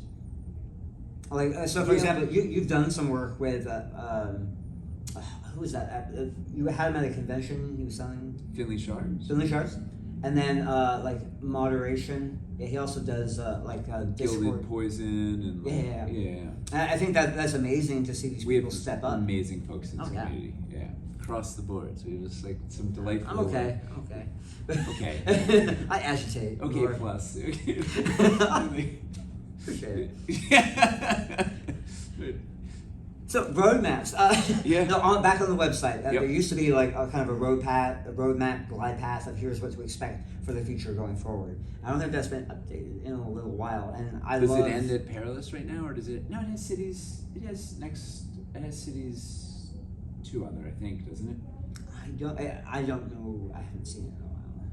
Like, so for example, you've done some work with, who was that? You had him at a convention, he was selling? Finley Shards. Finley Shards. And then, like, moderation. Yeah, he also does, Discord. Gilded Poison and yeah. I think that's amazing to see these people step up. Amazing folks in the community. Yeah. Across the board. So it was like some delightful. I'm okay. Okay. I agitate. Okay, Lord. Plus. Appreciate it. So roadmaps. Back on the website, there used to be like a kind of a roadmap, glide path of here's what to expect for the future going forward. I don't think that's been updated in a little while, and does it end at Perilous right now, or does it? No, it has cities. It has cities 2 on there, I think, doesn't it? I don't know. I haven't seen it in a while.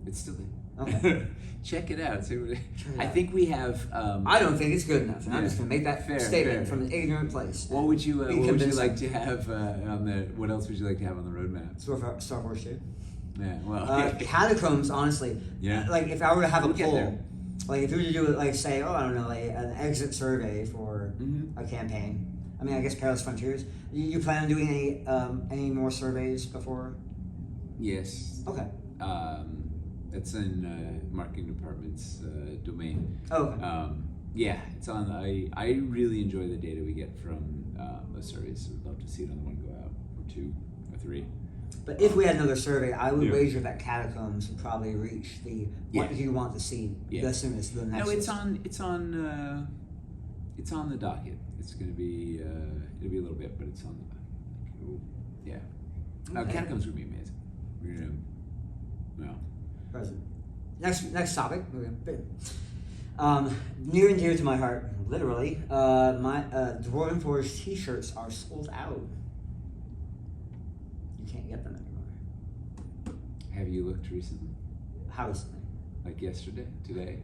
It's still there. Okay. Check it out. I think we have. I don't think it's good enough, and I'm just going to make that statement from an ignorant place. What would you like to have on the? What else would you like to have on the roadmap? Star Wars 2. Yeah. Well. Catacombs, honestly. Yeah. Like if I were to have a poll, like if you were to do like say, I don't know, like an exit survey for a campaign. I mean, I guess Perilous Frontiers. You plan on doing any more surveys before? Yes. Okay. It's in marketing department's domain. Oh, okay. Yeah, it's on. I really enjoy the data we get from those surveys. I'd love to see another one go out, or 2 or 3. But if we had another survey, I would wager that Catacombs would probably reach the what do you want to see the soonest, the next. No, it's on the docket. It's going to be it'll be a little bit, but it's on the docket. Yeah. Okay. Catacombs would be amazing. We're gonna Present. Next topic. Near and dear to my heart, literally. My Dwarven Forge T-shirts are sold out. You can't get them anymore. Have you looked recently? How recently? Like yesterday, today.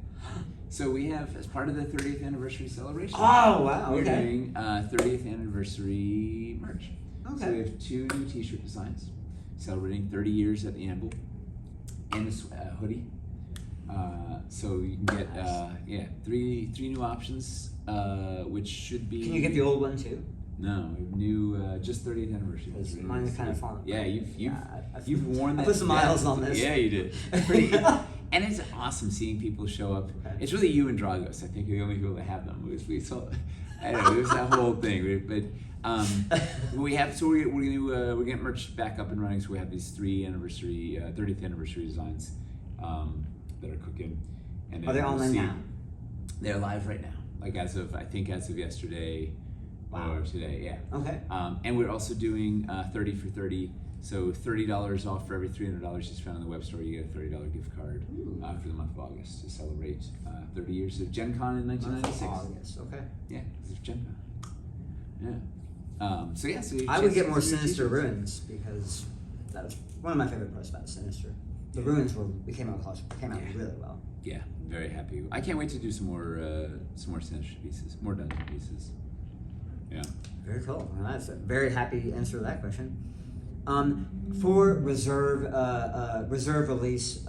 So we have, as part of the 30th anniversary celebration. Oh wow! We're doing 30th anniversary merch. Okay. So we have 2 new T-shirt designs celebrating 30 years at the Anvil, and a hoodie. So you can get 3 new options, which should be. Can you get the old one too? No, new just 30th anniversary. Mine is kind of fun. Yeah, you've worn that. I put some miles on this. Yeah, you did. Pretty, and it's awesome seeing people show up. Okay. It's really you and Dragos. I think are the only people that have them. We saw. I don't know. There's that whole thing, but. We have we're getting merch back up and running. So we have these 30th anniversary designs that are cooking. And are they online now? They're live right now. Like as of yesterday or today. Yeah. Okay. And we're also doing 30 for 30. So $30 off for every $300 you spend on the web store. You get a $30 gift card for the month of August to celebrate 30 years of GenCon in 1996. August. Okay. Yeah, this is GenCon. Yeah. So I would get more Sinister Ruins because that was one of my favorite parts about Sinister. The ruins came out really well. Yeah, I'm very happy. I can't wait to do some more Sinister pieces, more dungeon pieces. Yeah. Very cool. Well, that's a very happy answer to that question. For reserve release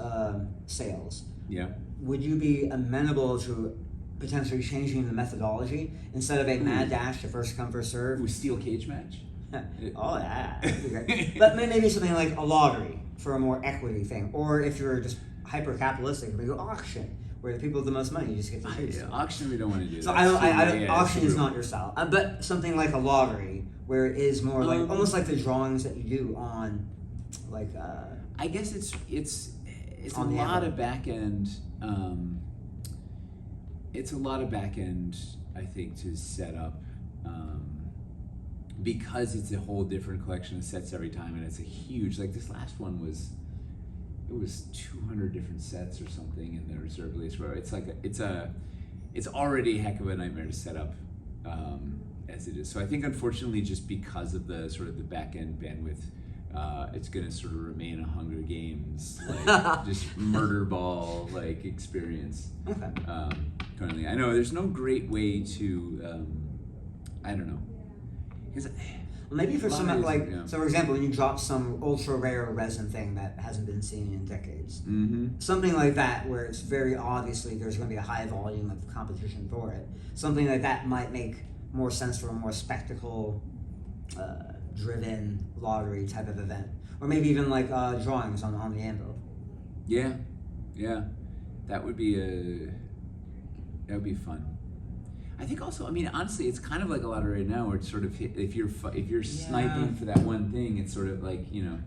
sales. Yeah. would you be amenable to potentially changing the methodology instead of a mad dash to first come first serve? With steel cage match. Oh yeah, that'd be great. But maybe something like a lottery for a more equity thing, or if you're just hyper capitalistic, maybe auction where the people with the most money you just get to choose. Auction we don't want to do. So auction is not your style, but something like a lottery where it is more like almost like the drawings that you do on, like. I guess it's a On the lot envelope. of back end. It's a lot of back end, I think, to set up, because it's a whole different collection of sets every time, and it's a huge. Like this last one was. It was 200 different sets or something in the reserve release row. It's like it's already a heck of a nightmare to set up as it is. So I think unfortunately just because of the sort of the back end bandwidth, it's going to sort of remain a Hunger Games like just murder ball like experience. Okay. Currently, I know there's no great way to I don't know because. Maybe for some like yeah. so for example when you drop some ultra rare resin thing that hasn't been seen in decades, something like that where it's very obviously there's going to be a high volume of competition for it, something like that might make more sense for a more spectacle driven lottery type of event, or maybe even like drawings on the anvil. Yeah that would be fun. I think also, I mean, honestly, it's kind of like a lottery right now, where it's sort of if you're sniping for that one thing, it's sort of like your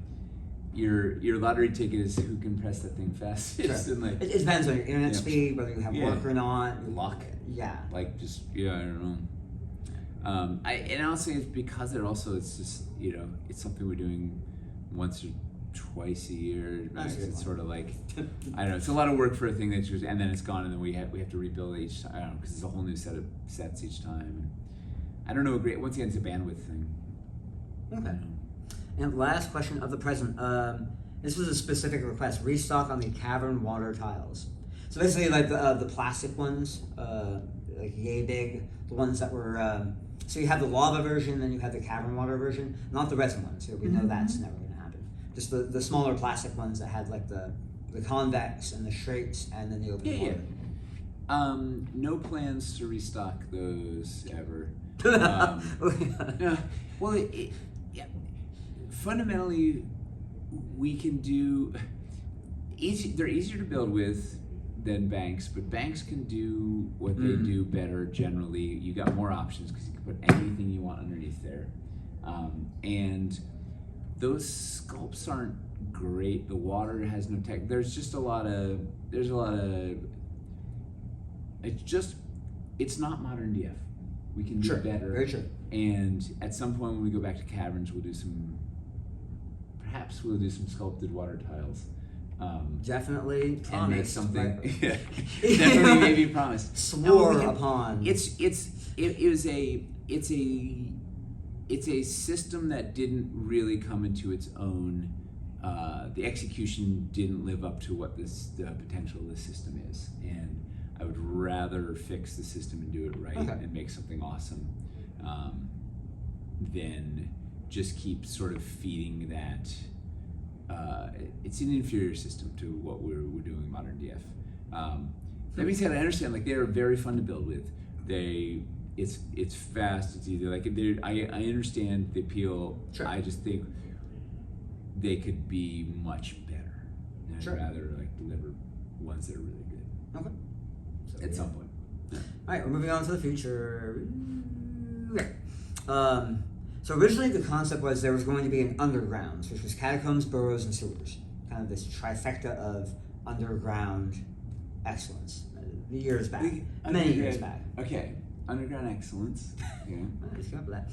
lottery ticket is who can press that thing fastest, Sure. and like it depends on your internet speed, whether you have work or not, luck. Yeah, like just I don't know. And I'll say it's because it's just it's something we're doing once or twice a year. Right? It's sort of like I don't know. It's a lot of work for a thing that's just, and then it's gone, and then we have to rebuild it each time. I don't know, because it's a whole new set of sets each time. And I don't know. Once again, it's a bandwidth thing. Okay. And last question of the present. This was a specific request. Restock on the cavern water tiles. So basically, like the plastic ones, like yay big, the ones that were. So you have the lava version, then you have the cavern water version, not the resin ones. So we know that's never going to happen. Just the smaller plastic ones that had like the convex and the straights and then the open water. Yeah. No plans to restock those ever. Yeah. Well, fundamentally, we can do they're easier to build with than banks, but banks can do what they do better generally. You got more options because you can put anything you want underneath there, and those sculpts aren't great. The water has no tech. There's a lot of it's not modern DF. We can do better. Very true. And at some point when we go back to caverns, perhaps we'll do some sculpted water tiles. Definitely promised, and make something. Right? Yeah, definitely maybe promised. Swore upon. It's a system that didn't really come into its own. The execution didn't live up to what the potential of the system is, and I would rather fix the system and do it right and make something awesome, than just keep sort of feeding that. It's an inferior system to what we're doing in modern DF. That being said, I understand like they're very fun to build with. It's fast, it's easy. Like I understand the appeal. Sure. I just think they could be much better. And I'd rather like deliver ones that are really good. Okay. So, at some point. Yeah. All right, we're moving on to the future. Okay. So originally the concept was there was going to be an underground, which was catacombs, burrows, and sewers. Kind of this trifecta of underground excellence. Years back. Many years back. Okay. Underground excellence. Yeah. Let's go with that.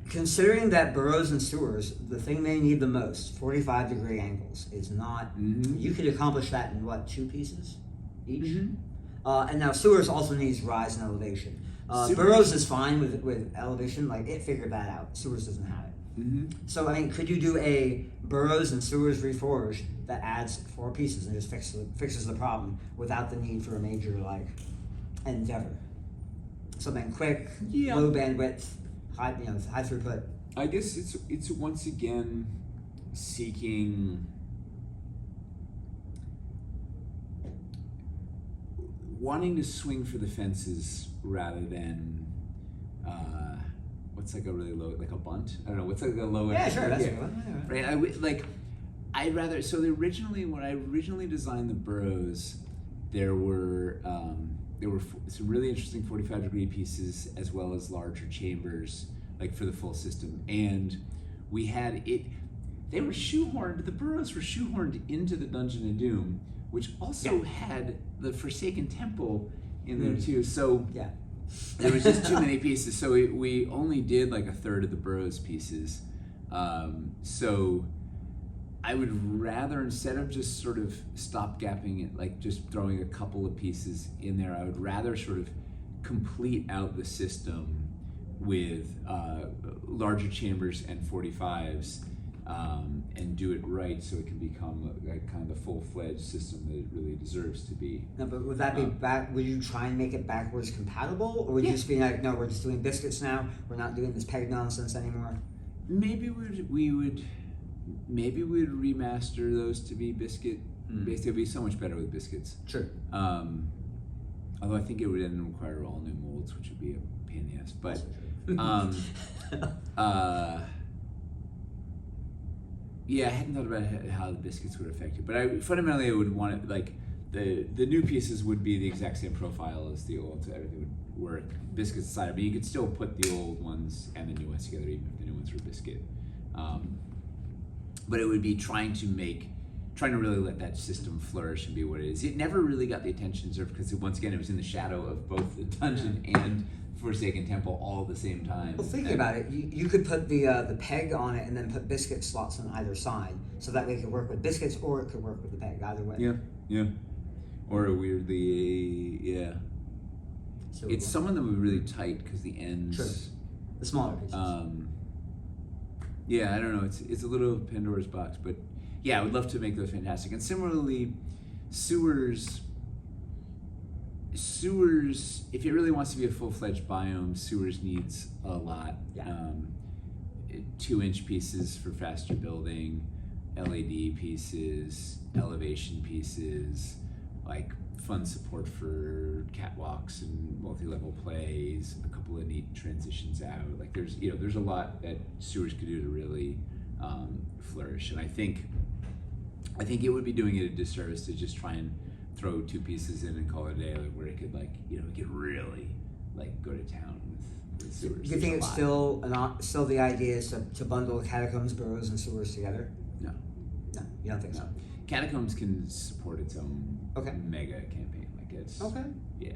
Considering that burrows and sewers, the thing they need the most, 45-degree angles, is not... You could accomplish that in, what, 2 pieces each? And now sewers also needs rise and elevation. Burrows is fine with elevation, like it figured that out. Sewers doesn't have it. So, I mean, could you do a burrows and sewers reforged that adds 4 pieces and just fixes the problem without the need for a major, like, endeavor? Something quick, low bandwidth, high throughput. I guess it's once again seeking wanting to swing for the fences rather than what's like a really low, like a bunt? I don't know, what's like a low Yeah, end? sure, that's a good one. Yeah, Right, I'd rather, so when I originally designed the burrows, there were some really interesting 45-degree pieces as well as larger chambers, like for the full system. And we had they were shoehorned, the burrows were shoehorned into the Dungeon of Doom, which also had the Forsaken Temple in there too. So yeah. there was just too many pieces. So we only did like a third of the burrows pieces. So I would rather, instead of just sort of stopgapping it, like just throwing a couple of pieces in there, I would rather sort of complete out the system with larger chambers and 45s, and do it right so it can become like kind of the full-fledged system that it really deserves to be. No, but would that be would you try and make it backwards compatible, or would you just be like, no, we're just doing biscuits now, we're not doing this peg nonsense anymore? Maybe we would remaster those to be biscuit. Basically, it'd be so much better with biscuits. Sure. Although I think it would then require all new molds, which would be a pain in the ass. But yeah, I hadn't thought about how the biscuits would affect it. But fundamentally, I would want it like the new pieces would be the exact same profile as the old, so everything would work biscuits aside. But you could still put the old ones and the new ones together, even if the new ones were biscuit. But it would be trying to really let that system flourish and be what it is. It never really got the attention deserved because once again, it was in the shadow of both the dungeon and Forsaken Temple all at the same time. Well, thinking about it, you could put the peg on it and then put biscuit slots on either side, so that way it could work with biscuits or it could work with the peg, either way. Yeah. Or a weirdly, So it's some of them are really tight because the ends. Sure. The smaller pieces. Yeah, I don't know. It's a little Pandora's box, but yeah, I would love to make those fantastic. And similarly, sewers. If it really wants to be a full-fledged biome, sewers needs a lot. Yeah. 2-inch pieces for faster building, LED pieces, elevation pieces, like fun support for catwalks and multi-level plays, a couple of neat transitions out. Like there's a lot that sewers could do to really flourish. And I think it would be doing it a disservice to just try and throw 2 pieces in and call it a day, like where it could it could really like go to town with sewers. Do you think it's still the idea is to bundle catacombs, burrows, and sewers together? No, you don't think so? Catacombs can support its own mega campaign. Like it's yeah.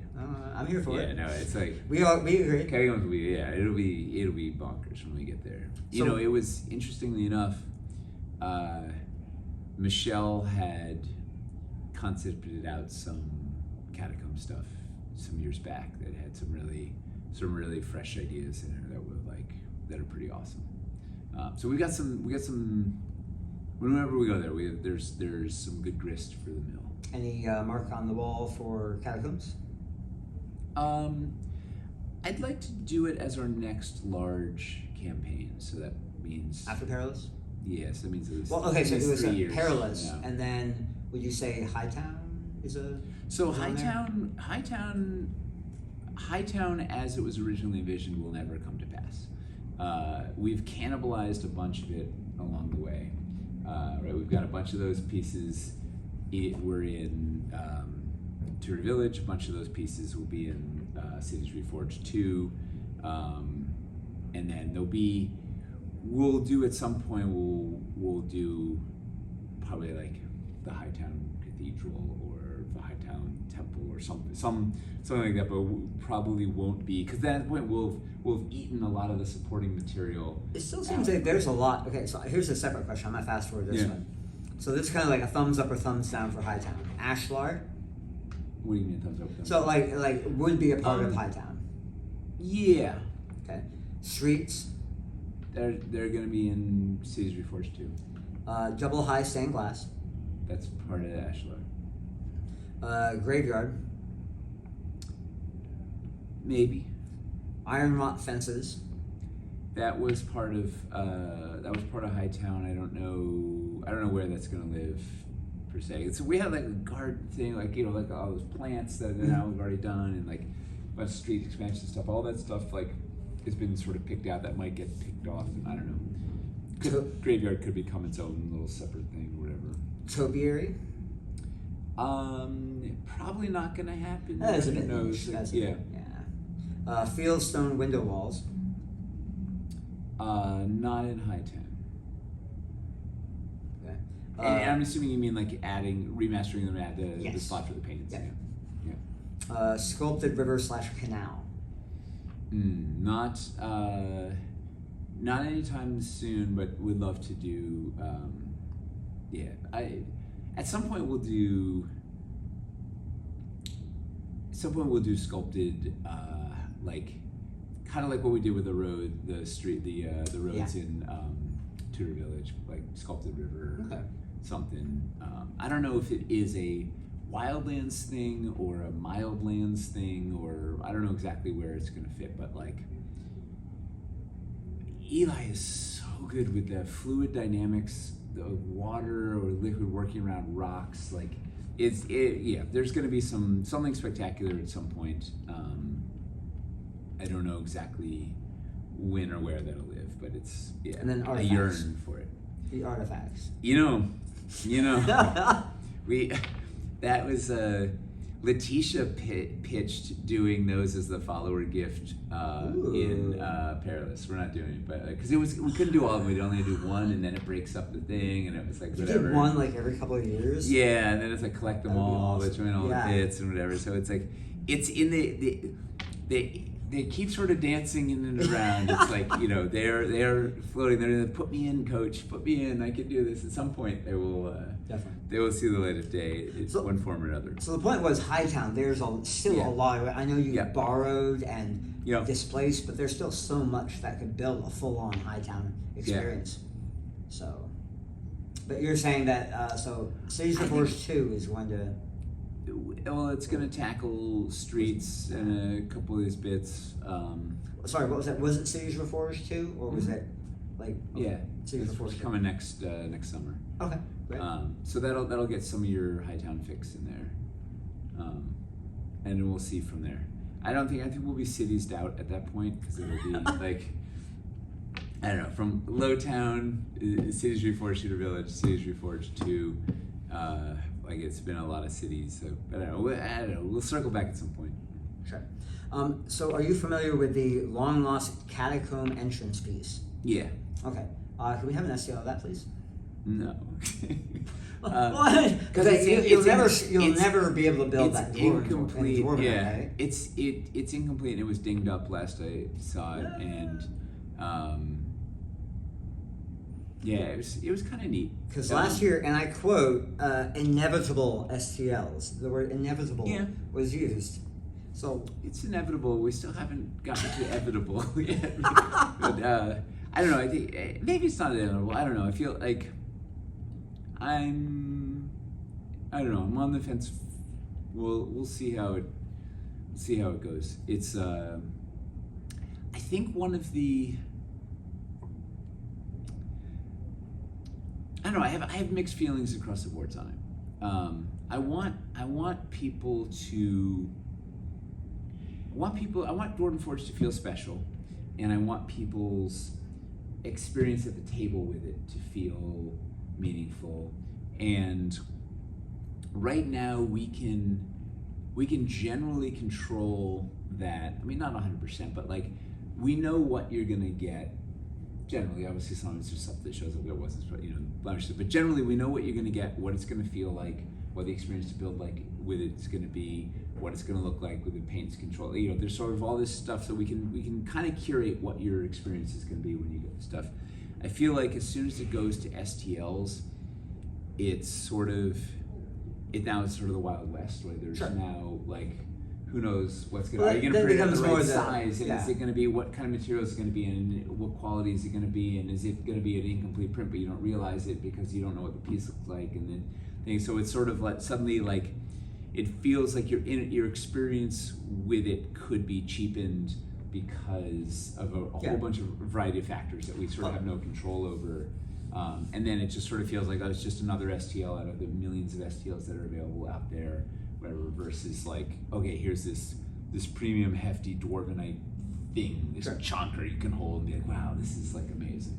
I'm here for it. Yeah, no, it's like we agree. Catacombs will be it'll be bonkers when we get there. It was interestingly enough, Michelle had concepted out some catacomb stuff some years back that had some really fresh ideas in it that are pretty awesome. So we got some. Whenever we go there, there's some good grist for the mill. Any mark on the wall for catacombs? I'd like to do it as our next large campaign. So that means after Perilous. Yes, that means at least. Well, okay, so it was 3 years. Perilous, and then would you say Hightown is a? So Hightown, as it was originally envisioned, will never come to pass. We've cannibalized a bunch of it along the way. Right, we've got a bunch of those pieces. We're in Tudor Village. A bunch of those pieces will be in Cities Reforged 2, and then we'll do at some point. We'll do probably like the Hightown Cathedral or the Hightown Temple or something like that. But probably won't be, because at that point we'll have eaten a lot of the supporting material. It still seems like there's a lot. Okay, so here's a separate question. I'm gonna fast forward this one. So this is kind of like a thumbs up or thumbs down for Hightown. Ashlar. What do you mean thumbs up? Thumbs so down? like would be a part of Hightown. Yeah. Okay. Streets. They're going to be in Cities Reforged 2. Double high stained glass. That's part of Ashlar. Graveyard. Maybe. Iron wrought fences. That was part of Hightown. I don't know where that's going to live per se. So we had like a garden thing, like like all those plants that now we've already done, and like a bunch of street expansion stuff. All that stuff like has been sort of picked out that might get picked off, and I don't know. Graveyard could become its own little separate thing or whatever. Topiary? Probably not going to happen. That is a bit niche. Yeah. Fieldstone window walls. Not in Hightown. Okay. And I'm assuming you mean like remastering them at the Yes. spot for the paintings. Yeah. Sculpted river / canal. Not anytime soon, but would love to do. At some point we'll do sculpted, like kind of like what we did with the roads in Tudor Village, like sculpted river, something. I don't know if it is a wildlands thing or a mildlands thing, or I don't know exactly where it's going to fit, but like Eli is so good with the fluid dynamics of water or liquid working around rocks. Like there's going to be something spectacular at some point. I don't know exactly when or where that'll live, but it's And then I yearn for it. The artifacts. That was Letitia pitched doing those as the follower gift in Perilous. We're not doing it, but because we couldn't do all of them. We'd only do one, and then it breaks up the thing, and it was like whatever. You did one like every couple of years. Yeah, and then it's like collect them all, awesome. between all the bits and whatever. So it's like it's in they keep sort of dancing in and around. It's like they're floating. They're gonna put me in, coach. Put me in. I can do this. At some point, they will. Definitely. They will see the light of day. It's one form or another. So the point was Hightown. There's still a lot of it. I know you borrowed and displaced, but there's still so much that could build a full-on Hightown experience. So, but you're saying that Cities Reforged 2 is going to. Well, it's going to tackle streets and a couple of these bits. Sorry, what was that? Was it Cities Reforged 2, or was it like Cities Reforged coming next summer? Okay, great. So that'll get some of your Hightown fix in there, and we'll see from there. I think we'll be citiesed out at that point because it'll be like I don't know, from Lowtown, Cities Reforged, Tudor Village, Cities Reforged 2. Like it's been a lot of cities, so I don't know. We'll circle back at some point. Sure. So are you familiar with the long lost catacomb entrance piece? Yeah. Okay. Can we have an STL of that, please? No. What? Because you'll never be able to build that. It's incomplete. Dwarven, right? It's incomplete. It was dinged up last I saw it, and it was kind of neat. Because last year, and I quote, inevitable STLs. The word inevitable was used. So it's inevitable. We still haven't gotten to inevitable yet. But I don't know. I think maybe it's not inevitable. I don't know. I feel like I don't know. I'm on the fence. We'll see how it goes. It's I think one of the. I don't know. I have mixed feelings across the board on it. I want people to. I want Dwarven Forge to feel special, and I want people's experience at the table with it to feel meaningful. And right now we can generally control that. I mean, not 100%, but like we know what you're gonna get. Generally, obviously, sometimes there's stuff that shows up there wasn't, blemishes. But generally, we know what you're gonna get, what it's gonna feel like, what the experience to build like with it's gonna be, what it's gonna look like with the paints control. There's sort of all this stuff, so we can kind of curate what your experience is gonna be when you get stuff. I feel like as soon as it goes to STLs, it's sort of the Wild West, where there's now like who knows what's going to are you going to print it at the right size, and is it going to be what kind of material is it going to be and what quality is it going to be, and is it going to be an incomplete print but you don't realize it because you don't know what the piece looks like, and then things. So it's sort of like suddenly like it feels like your experience with it could be cheapened because of a whole bunch of variety of factors that we sort of have no control over. And then it just sort of feels like, oh, it's just another STL out of the millions of STLs that are available out there, whatever, versus like, okay, here's this premium hefty Dwarvenite thing, this chonker you can hold and be like, wow, this is like amazing.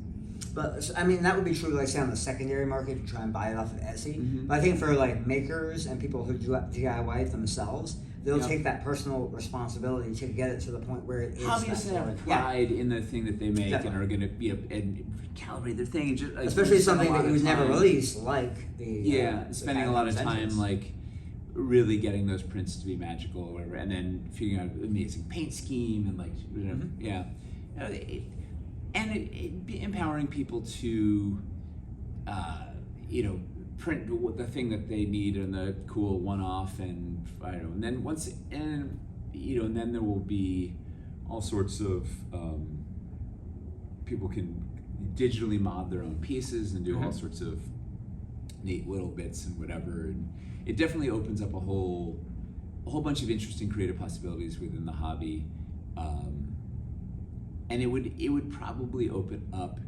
But I mean, that would be true, like say on the secondary market, to try and buy it off of Etsy. Mm-hmm. But I think for like makers and people who do DIY it themselves, they'll take that personal responsibility to get it to the point where it is. Obviously, have pride in the thing that they make and are going to be and calibrate their thing, and just, like, especially something that you would never release, like the spending a lot of time like really getting those prints to be magical or whatever, and then figuring out an amazing paint scheme and like empowering people to print the thing that they need and the cool one-off, and I don't know, and then and then there will be all sorts of people can digitally mod their own pieces and do all sorts of neat little bits and whatever, and it definitely opens up a whole bunch of interesting creative possibilities within the hobby, and it would probably open up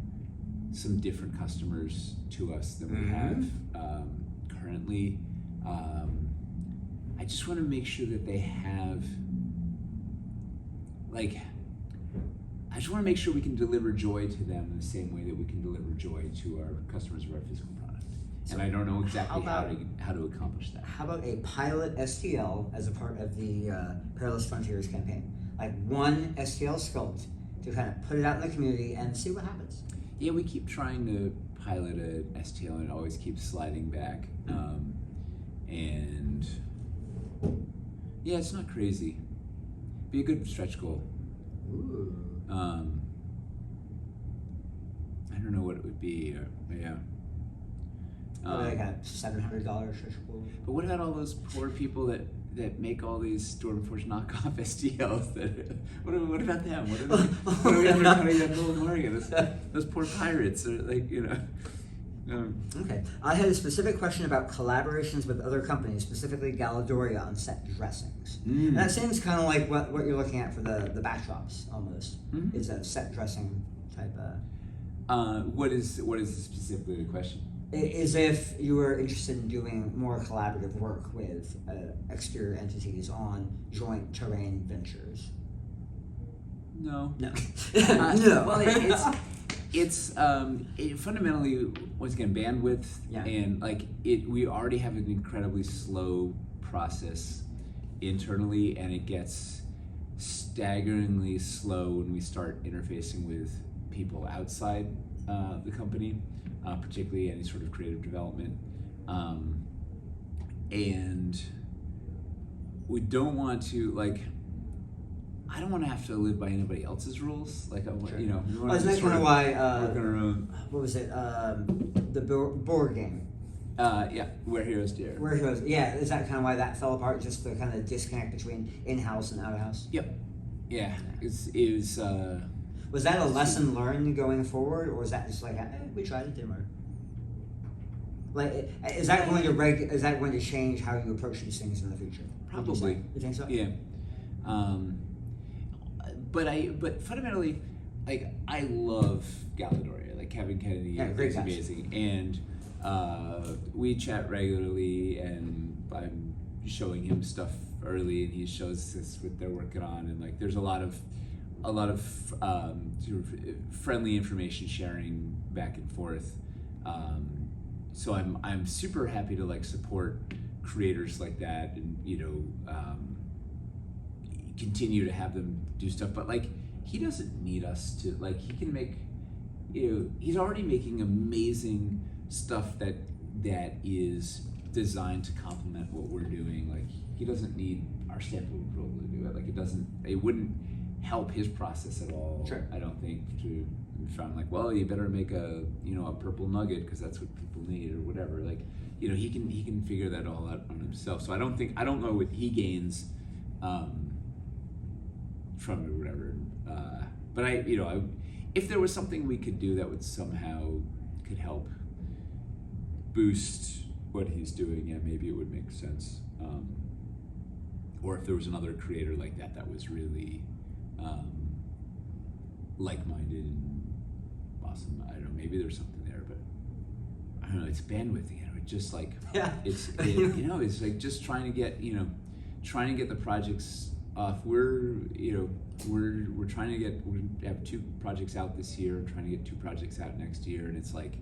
some different customers to us than we have currently. I just want to make sure that they have, like, I just want to make sure we can deliver joy to them in the same way that we can deliver joy to our customers of our physical product. And I don't know exactly how to accomplish that. How about a pilot STL as a part of the Perilous Frontiers campaign? Like one STL sculpt to kind of put it out in the community and see what happens. Yeah, we keep trying to pilot an STL and it always keeps sliding back. And yeah, it's not crazy. Be a good stretch goal. Ooh. I don't know what it would be, but yeah. Like a $700 stretch goal. But what about all those poor people that make all these Dwarven Forge knockoff STLs? What about them? What are we undercutting that whole market? Those poor pirates are like, Okay. I had a specific question about collaborations with other companies, specifically Galadoria on set dressings. And that seems kind of like what you're looking at for the backdrops, almost. It's a set dressing type of... What is specifically the question? Is if you were interested in doing more collaborative work with exterior entities on joint terrain ventures. No. No. No. Well, it's fundamentally, once again, bandwidth, and like we already have an incredibly slow process internally, and it gets staggeringly slow when we start interfacing with people outside the company. Particularly any sort of creative development, and we don't want to I don't want to have to live by anybody else's rules. Like, we want isn't to that kind of why? work on our own. What was it? The board game. Where Heroes Dare. Where Heroes. Yeah, is that kind of why that fell apart? Just the kind of disconnect between in-house and out-of-house. Yep. Yeah. It was. Was that a lesson learned going forward, or was that just like we tried it, didn't work? Like, is that going to change how you approach these things in the future? Probably. You think so? Yeah. But fundamentally, like, I love Galadoria. Like, Kevin Kennedy is amazing, and we chat regularly, and I'm showing him stuff early, and he shows us what they're working on, and like, there's a lot of sort of friendly information sharing back and forth. So I'm super happy to like support creators like that, and continue to have them do stuff. But like, he doesn't need us to, like, he can make, he's already making amazing stuff that is designed to complement what we're doing. Like, he doesn't need our stamp of approval to do it. Like, it wouldn't help his process at all. Sure. I don't think to find like, well, you better make a purple nugget because that's what people need or whatever. Like, he can figure that all out on himself. So I don't know what he gains from it or whatever. But if there was something we could do that would somehow could help boost what he's doing, yeah, maybe it would make sense. Or if there was another creator like that was really like-minded and awesome. I don't know, maybe there's something there, but I don't know, it's bandwidth again. It's just like Yeah. it's it's like just trying to get the projects off. We're trying to get, we have 2 projects out this year, trying to get 2 projects out next year, and it's like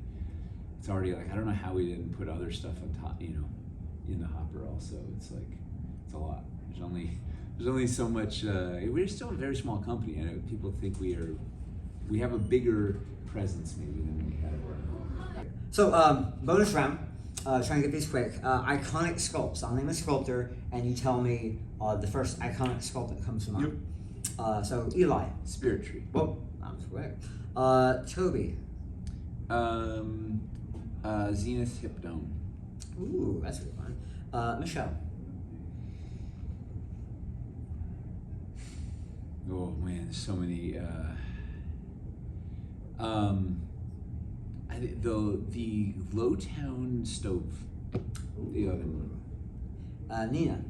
it's already like I don't know how we didn't put other stuff on top, in the hopper also. It's like it's a lot. There's only so much. We're still a very small company. I know people think we have a bigger presence maybe than we have. So, bonus round, trying to get these quick. Iconic sculpts. I'll name a sculptor, and you tell me the first iconic sculpt that comes to mind. Yep. So, Eli. Spirit Tree. Well, that was quick. Toby. Zenith Hypnome. Ooh, that's a good one. Michelle. Oh man, there's so many. The Lowtown stove, the oven. Nina.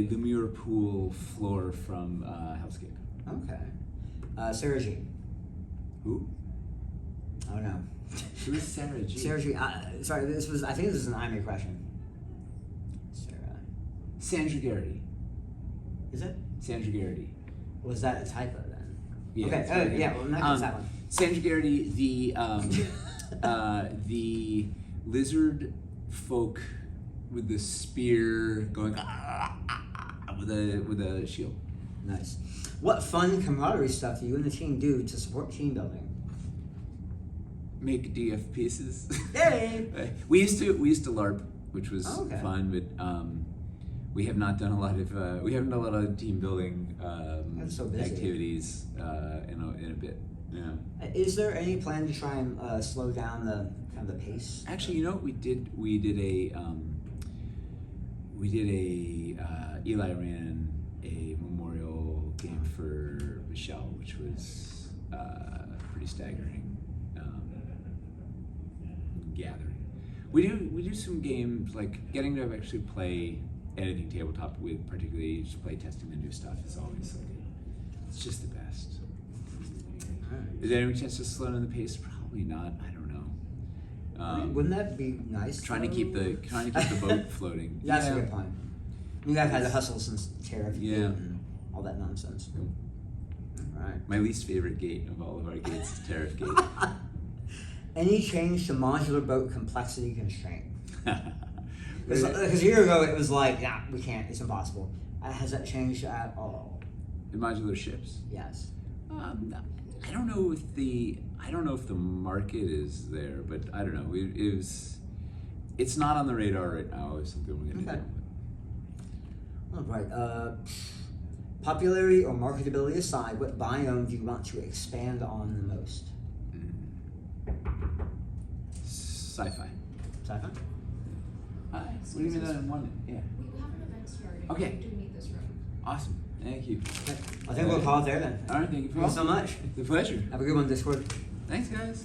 The mirror pool floor from Hellscape. Okay. Sarah G. Who? Oh no. Who is Sarah G? Sarah G. Sorry, I think this was an IME question. Sarah. Sandra Garrity. Is it? Sandra Garrity. Was that a typo then? Yeah. Okay. Yeah. Well, not that one. Sandra Garrity, the lizard folk with the spear going with a shield. Nice. What fun camaraderie stuff do you and the team do to support team building? Make DF pieces. Yay! we used to LARP, which was fun, but we have not done a lot of team building activities in a bit. Yeah. Is there any plan to try and slow down the pace? Actually, you know what we did? We did a Eli ran a memorial game for Michelle, which was pretty staggering. Gathering. We do some games, like getting to actually play editing tabletop with, particularly just play testing the new stuff is always like it's just the best. Is there any chance to slow down the pace? Probably not. I don't know. Wouldn't that be nice? Trying to keep the boat floating. That's a good point. You guys had to hustle since tariff and all that nonsense. Yep. All right. My least favorite gate of all of our gates is tariff gate. Any change to modular boat complexity constraint? Because a year ago it was like, yeah, we can't. It's impossible. Has that changed at all? The modular ships. Yes. I don't know if the market is there, but I don't know. It's not on the radar right now. It's something we're going to do. All right. Popularity or marketability aside, what biome do you want to expand on the most? Sci-fi. Sci-fi? What do you mean that in one? Yeah. We have an event starting. Okay. We do need this room. Awesome. Thank you. I think we'll call it there then. All right. Thank you Thank you so much. It's a pleasure. Have a good one, Discord. Thanks, guys.